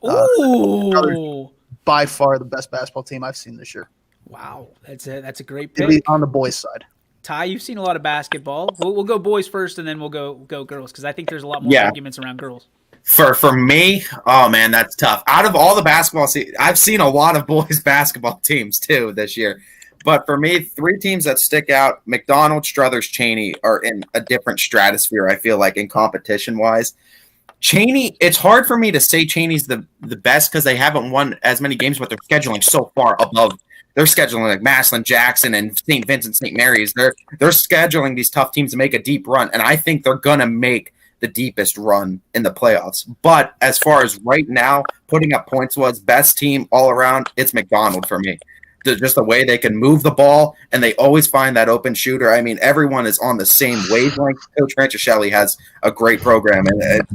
Ooh. By far the best basketball team I've seen this year. Wow, that's a great It'll be pick. on the boys' side. Ty, you've seen a lot of basketball. We'll go boys first, and then we'll go girls, because I think there's a lot more arguments around girls. For me, oh man, that's tough. Out of all the basketball, I've seen a lot of boys basketball teams too this year. But for me, 3 teams that stick out: McDonald, Struthers, Cheney are in a different stratosphere. I feel like in competition wise, Cheney. It's hard for me to say Cheney's the best because they haven't won as many games, but they're scheduling so far above. They're scheduling like Massillon, Jackson, and St. Vincent, St. Mary's. They're scheduling these tough teams to make a deep run, and I think they're gonna make the deepest run in the playoffs. But as far as right now, putting up points was best team all around. It's McDonald for me. Just the way they can move the ball, and they always find that open shooter. I mean, everyone is on the same wavelength. Coach Franchischelli has a great program, and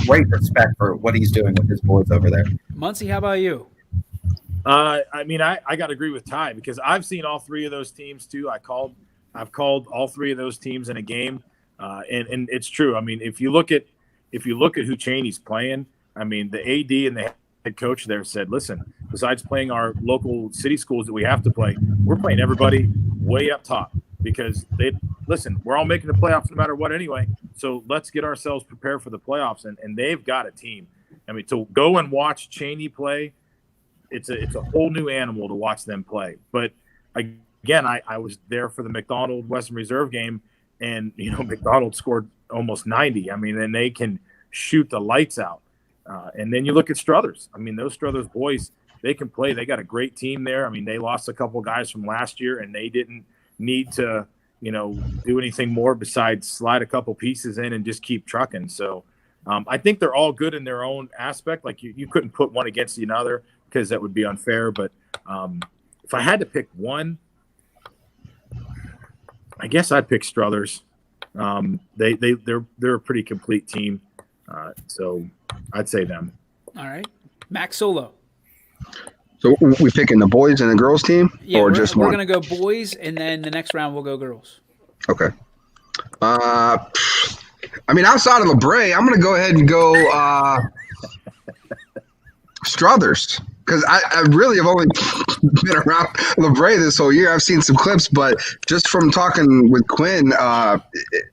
great respect for what he's doing with his boys over there. Muncie, how about you? I mean, I got to agree with Ty, because I've seen all 3 of those teams too. I've called all 3 of those teams in a game, and it's true. I mean, if you look at who Cheney's playing, I mean, the AD and the head coach there said, listen, besides playing our local city schools that we have to play, we're playing everybody way up top, because we're all making the playoffs no matter what anyway. So let's get ourselves prepared for the playoffs, and they've got a team. I mean, to go and watch Cheney play, it's a whole new animal to watch them play. But again, I was there for the McDonald Western Reserve game, and McDonald scored almost 90. I mean, and they can shoot the lights out. And then you look at Struthers. I mean, those Struthers boys, they can play. They got a great team there. I mean, they lost a couple guys from last year, and they didn't need to, do anything more besides slide a couple pieces in and just keep trucking. So I think they're all good in their own aspect. Like you couldn't put one against the other because that would be unfair. But if I had to pick one, I guess I'd pick Struthers. They're a pretty complete team. So I'd say them. All right. Max Solo. So we picking the boys and the girls team, Yeah, or we're one? going to go boys, and then the next round we'll go girls. Okay. I mean, outside of LeBray, I'm going to go ahead and go Struthers, because I really have only been around LeBray this whole year. I've seen some clips, but just from talking with Quinn,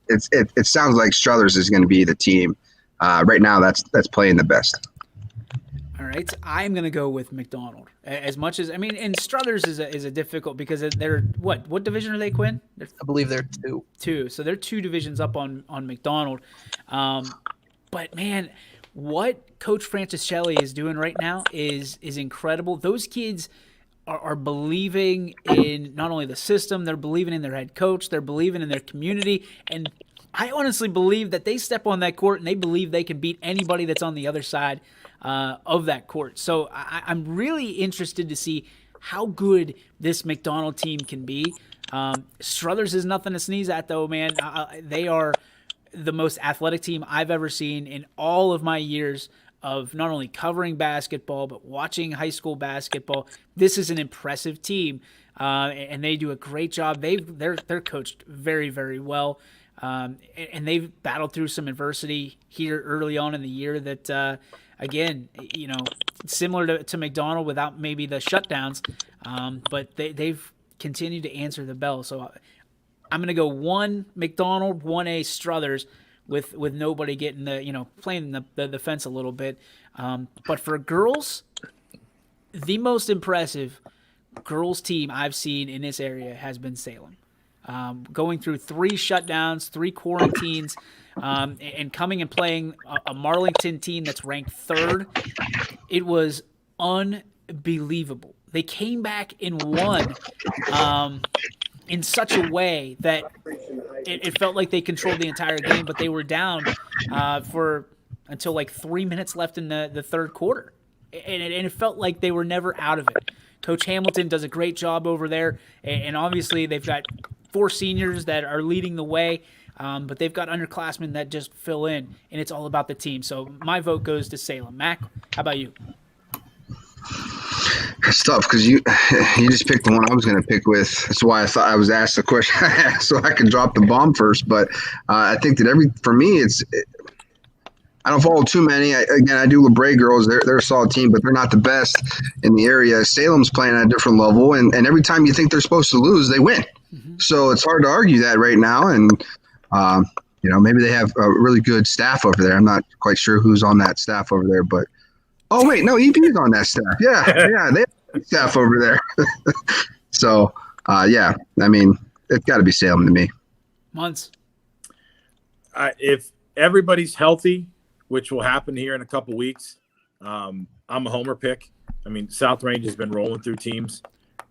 it sounds like Struthers is going to be the team right now that's playing the best. All right, I'm going to go with McDonald. As much as and Struthers is a difficult because they're what division are they, Quinn? I believe they're two. So they're 2 divisions up on McDonald. But man, what Coach Franciscelli is doing right now is incredible. Those kids are believing in not only the system, they're believing in their head coach, they're believing in their community, and I honestly believe that they step on that court and they believe they can beat anybody that's on the other side of that court. So I'm really interested to see how good this McDonald team can be. Struthers is nothing to sneeze at, though, man. They are the most athletic team I've ever seen in all of my years of not only covering basketball but watching high school basketball. This is an impressive team, and they do a great job. They're coached very, very well. And they've battled through some adversity here early on in the year that, again, similar to McDonald without maybe the shutdowns, but they've continued to answer the bell. So I'm going to go 1 McDonald, 1A Struthers with nobody getting playing the fence a little bit. But for girls, the most impressive girls team I've seen in this area has been Salem. Going through 3 shutdowns, 3 quarantines, and coming and playing a Marlington team that's ranked 3rd. It was unbelievable. They came back and won in such a way that it felt like they controlled the entire game, but they were down until like 3 minutes left in the 3rd quarter. And it felt like they were never out of it. Coach Hamilton does a great job over there, and obviously they've got 4 seniors that are leading the way, but they've got underclassmen that just fill in, and it's all about the team. So my vote goes to Salem. Mac, how about you? It's tough because you just picked the one I was going to pick with. That's why I thought I was asked the question so I could drop the bomb first. But I think that for me, I don't follow too many. I do LeBray girls. They're a solid team, but they're not the best in the area. Salem's playing at a different level, and every time you think they're supposed to lose, they win. Mm-hmm. So it's hard to argue that right now. And maybe they have a really good staff over there. I'm not quite sure who's on that staff over there, but oh wait, no, EB is on that staff. Yeah, they have staff over there. So it's got to be Salem to me. Months. If everybody's healthy, which will happen here in a couple weeks, I'm a homer pick. I mean, South Range has been rolling through teams,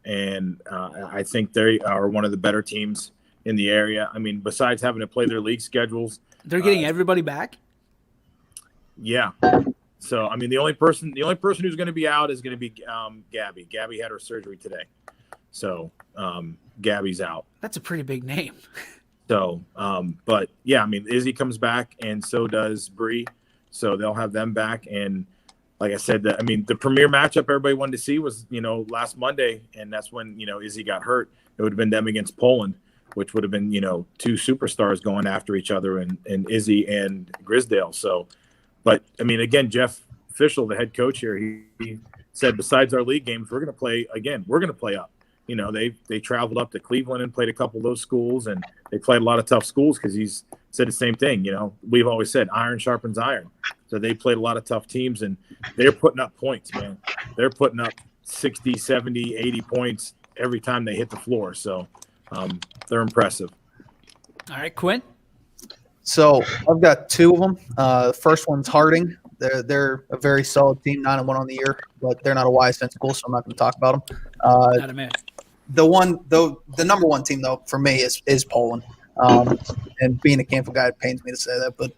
and I think they are one of the better teams in the area. I mean, besides having to play their league schedules, they're getting everybody back. Yeah. So I mean, the only person who's going to be out is going to be Gabby. Gabby had her surgery today, so Gabby's out. That's a pretty big name. So, but yeah, I mean, Izzy comes back, and so does Bree. So they'll have them back. And like I said, the premier matchup everybody wanted to see was, last Monday. And that's when, Izzy got hurt. It would have been them against Poland, which would have been, 2 superstars going after each other and Izzy and Grisdale. So, but I mean, again, Jeff Fischel, the head coach here, he said, besides our league games, we're going to play again. We're going to play up. They traveled up to Cleveland and played a couple of those schools, and they played a lot of tough schools because he's said the same thing. We've always said iron sharpens iron. So they played a lot of tough teams, and they're putting up points, man. They're putting up 60, 70, 80 points every time they hit the floor. So they're impressive. All right, Quinn. So I've got two of them. The first one's Harding. They're a very solid team, 9-1 on the year, but they're not a YSN school, so I'm not going to talk about them. Not a man. The number one team though for me is Poland. And being a Campbell guy, it pains me to say that, but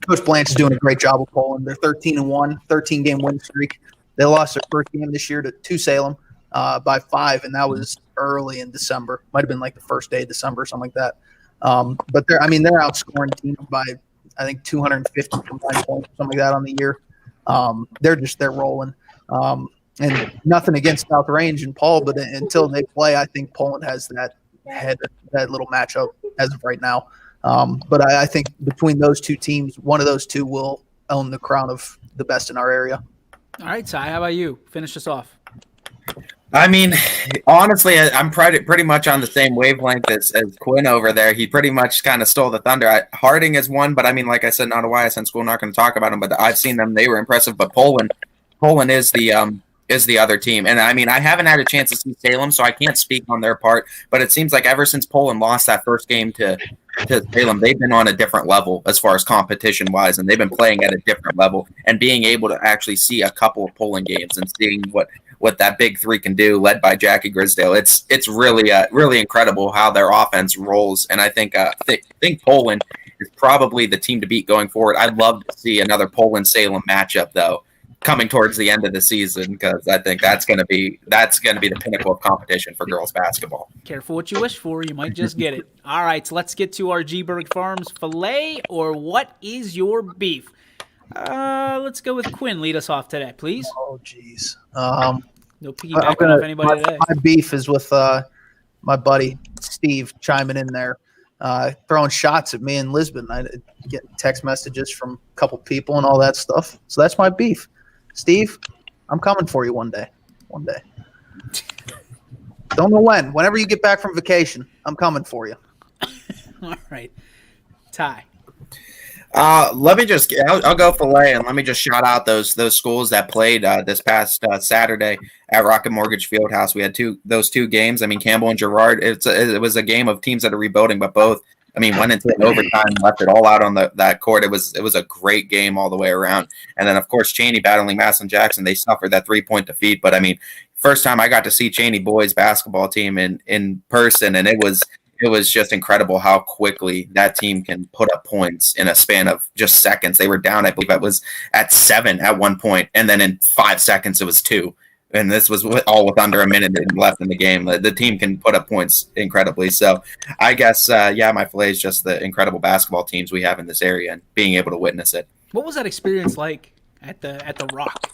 Coach Blanche is doing a great job with Poland. They're 13-1, 13-game win streak. They lost their first game this year to Salem by 5, and that was early in December. Might have been like the first day of December, or something like that. But they're outscoring teams by I think 250 combined points, something like that on the year. They're rolling. And nothing against South Range and Paul, but until they play, I think Poland has that little matchup as of right now. But I think between those two teams, one of those two will own the crown of the best in our area. All right, Ty, how about you? Finish us off. I mean, honestly, I'm pretty much on the same wavelength as Quinn over there. He pretty much kind of stole the thunder. Harding is one, but I mean, like I said, not a YSN school. Not going to talk about them, but I've seen them. They were impressive. But Poland is the other team. And I mean, I haven't had a chance to see Salem, so I can't speak on their part. But it seems like ever since Poland lost that first game to Salem, they've been on a different level as far as competition wise, and they've been playing at a different level. And being able to actually see a couple of Poland games and seeing what that big three can do, led by Jackie Grisdale, it's really really incredible how their offense rolls. And I think Poland is probably the team to beat going forward. I'd love to see another Poland-Salem matchup though, coming towards the end of the season, because I think that's going to be the pinnacle of competition for girls basketball. Careful what you wish for. You might just get it. All right, so let's get to our G. Berg Farms filet, or what is your beef? Let's go with Quinn. Lead us off today, please. Oh, jeez. No piggybacking off anybody today. My beef is with my buddy Steve chiming in there, throwing shots at me in Lisbon. I get text messages from a couple people and all that stuff. So that's my beef. Steve, I'm coming for you one day. One day. Don't know when. Whenever you get back from vacation, I'm coming for you. All right. Ty. I'll go filet, and let me just shout out those schools that played this past Saturday at Rocket Mortgage Fieldhouse. We had those two games. I mean, Campbell and Girard. It was a game of teams that are rebuilding, but both, I mean, went into overtime, left it all out on that court. It was a great game all the way around. And then, of course, Cheney battling Massillon Jackson. They suffered that 3-point defeat. But, I mean, first time I got to see Cheney boys basketball team in person, and it was just incredible how quickly that team can put up points in a span of just seconds. They were down, I believe it was at 7 at one point, and then in 5 seconds it was 2. And this was all with under a minute left in the game. The team can put up points incredibly. So I guess, my filet is just the incredible basketball teams we have in this area and being able to witness it. What was that experience like at the Rock?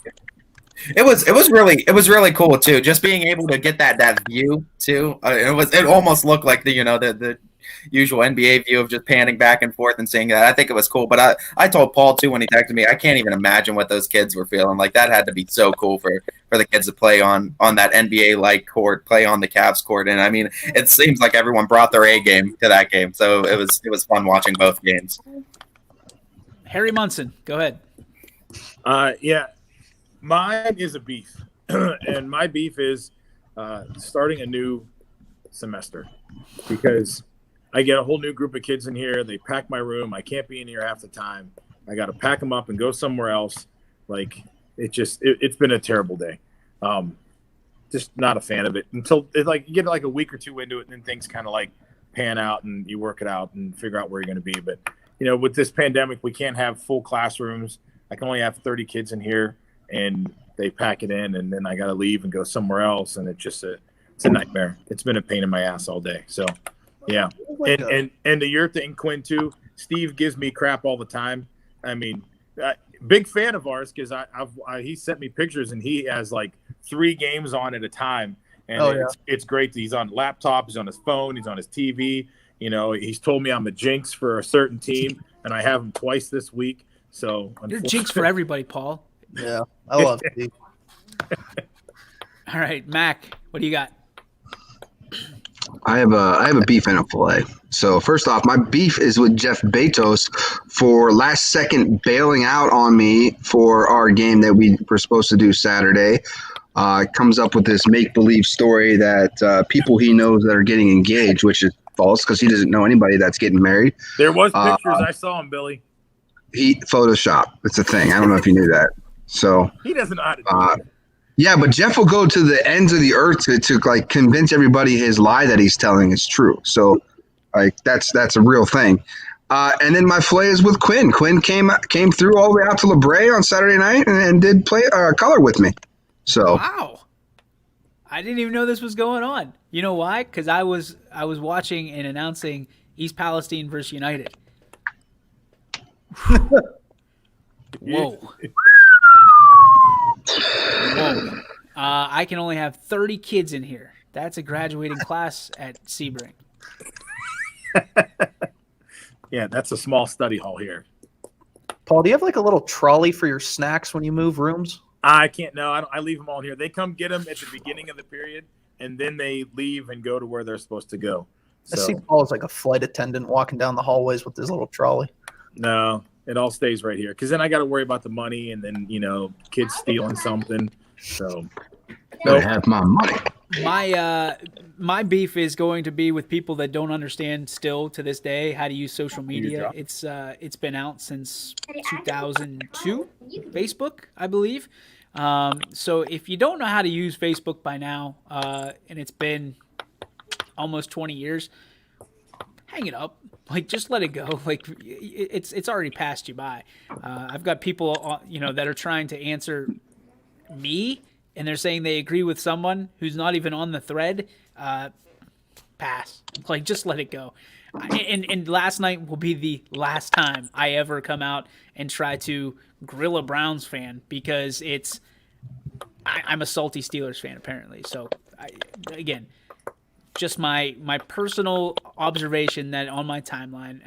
It was really cool too. Just being able to get that view too. It almost looked like the usual NBA view of just panning back and forth and seeing that. I think it was cool. But I told Paul too when he texted me, I can't even imagine what those kids were feeling. Like that had to be so cool for the kids to play on that NBA like court, play on the Cavs court. And I mean, it seems like everyone brought their A game to that game. So it was fun watching both games. Harry Munson, go ahead. Mine is a beef, and my beef is starting a new semester because I get a whole new group of kids in here. They pack my room. I can't be in here half the time. I got to pack them up and go somewhere else. Like it's been a terrible day. Just not a fan of it until you get like a week or two into it, and then things kind of like pan out and you work it out and figure out where you're going to be. But with this pandemic, we can't have full classrooms. I can only have 30 kids in here. And they pack it in, and then I got to leave and go somewhere else, and it's a nightmare. It's been a pain in my ass all day. So, yeah. And to your thing, Quinn, too, Steve gives me crap all the time. I mean, big fan of ours because he sent me pictures, and he has like 3 games on at a time, and it's great. He's on laptop, he's on his phone, he's on his TV. He's told me I'm a jinx for a certain team, and I have him twice this week. So you're jinx for everybody, Paul. Yeah, I love Steve. All right, Mac, what do you got? I have a beef and a filet. So first off, my beef is with Jeff Bezos for last second bailing out on me for our game that we were supposed to do Saturday. Comes up with this make-believe story that people he knows that are getting engaged, which is false because he doesn't know anybody that's getting married. There was pictures. I saw him, Billy. He Photoshop. It's a thing. I don't know if you knew that. So He doesn't know how to do it. yeah, but Jeff will go to the ends of the earth to like convince everybody his lie that he's telling is true. So like that's a real thing. And then my filet is with Quinn. Quinn came through all the way out to La Brea on Saturday night and did play color with me. So Wow. I didn't even know this was going on. You know why? Because I was watching and announcing East Palestine versus United. Whoa. Whoa. I can only have 30 kids in here. That's a graduating class at Sebring. Yeah, that's a small study hall here. Paul, do you have like a little trolley for your snacks when you move rooms? I can't. No, I leave them all here. They come get them at the beginning of the period, and then they leave and go to where they're supposed to go. I So see Paul as like a flight attendant walking down the hallways with his little trolley. no, it all stays right here. Because then I got to worry about the money, and then kids stealing something. So I have my money. My beef is going to be with people that don't understand still to this day how to use social media. It's been out since 2002, Facebook, I believe. So if you don't know how to use Facebook by now, and it's been almost 20 years, hang it up. Like, just let it go. Like, it's already passed you by. I've got people, that are trying to answer me, and they're saying they agree with someone who's not even on the thread. Pass. Like, just let it go. And last night will be the last time I ever come out and try to grill a Browns fan, because I'm a salty Steelers fan, apparently. So, again, just my personal observation that on my timeline.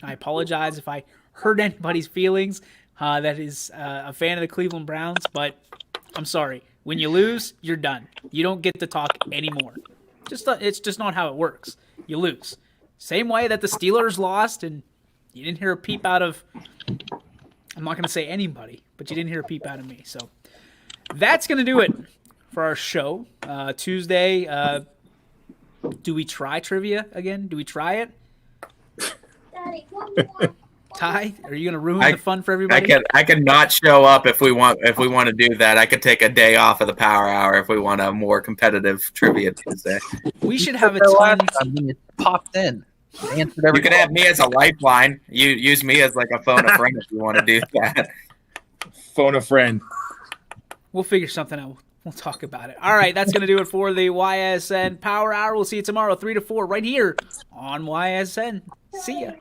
I apologize if I hurt anybody's feelings that is a fan of the Cleveland Browns, but I'm sorry. When you lose, you're done. You don't get to talk anymore. It's just not how it works. You lose. Same way that the Steelers lost, and you didn't hear a peep out of, I'm not going to say anybody, but you didn't hear a peep out of me. So that's going to do it for our show. Tuesday, do we try trivia again? Do we try it? Daddy, one more. Ty, are you going to ruin the fun for everybody? I could not show up if we want to do that. I could take a day off of the Power Hour if we want a more competitive trivia Tuesday. We should have a The ton. last time when you popped in. You answered every You could have me as a lifeline. You use me as like a phone a friend if you want to do that. phone a friend. We'll figure something out. We'll talk about it. All right, that's going to do it for the YSN Power Hour. We'll see you tomorrow, 3 to 4, right here on YSN. See ya.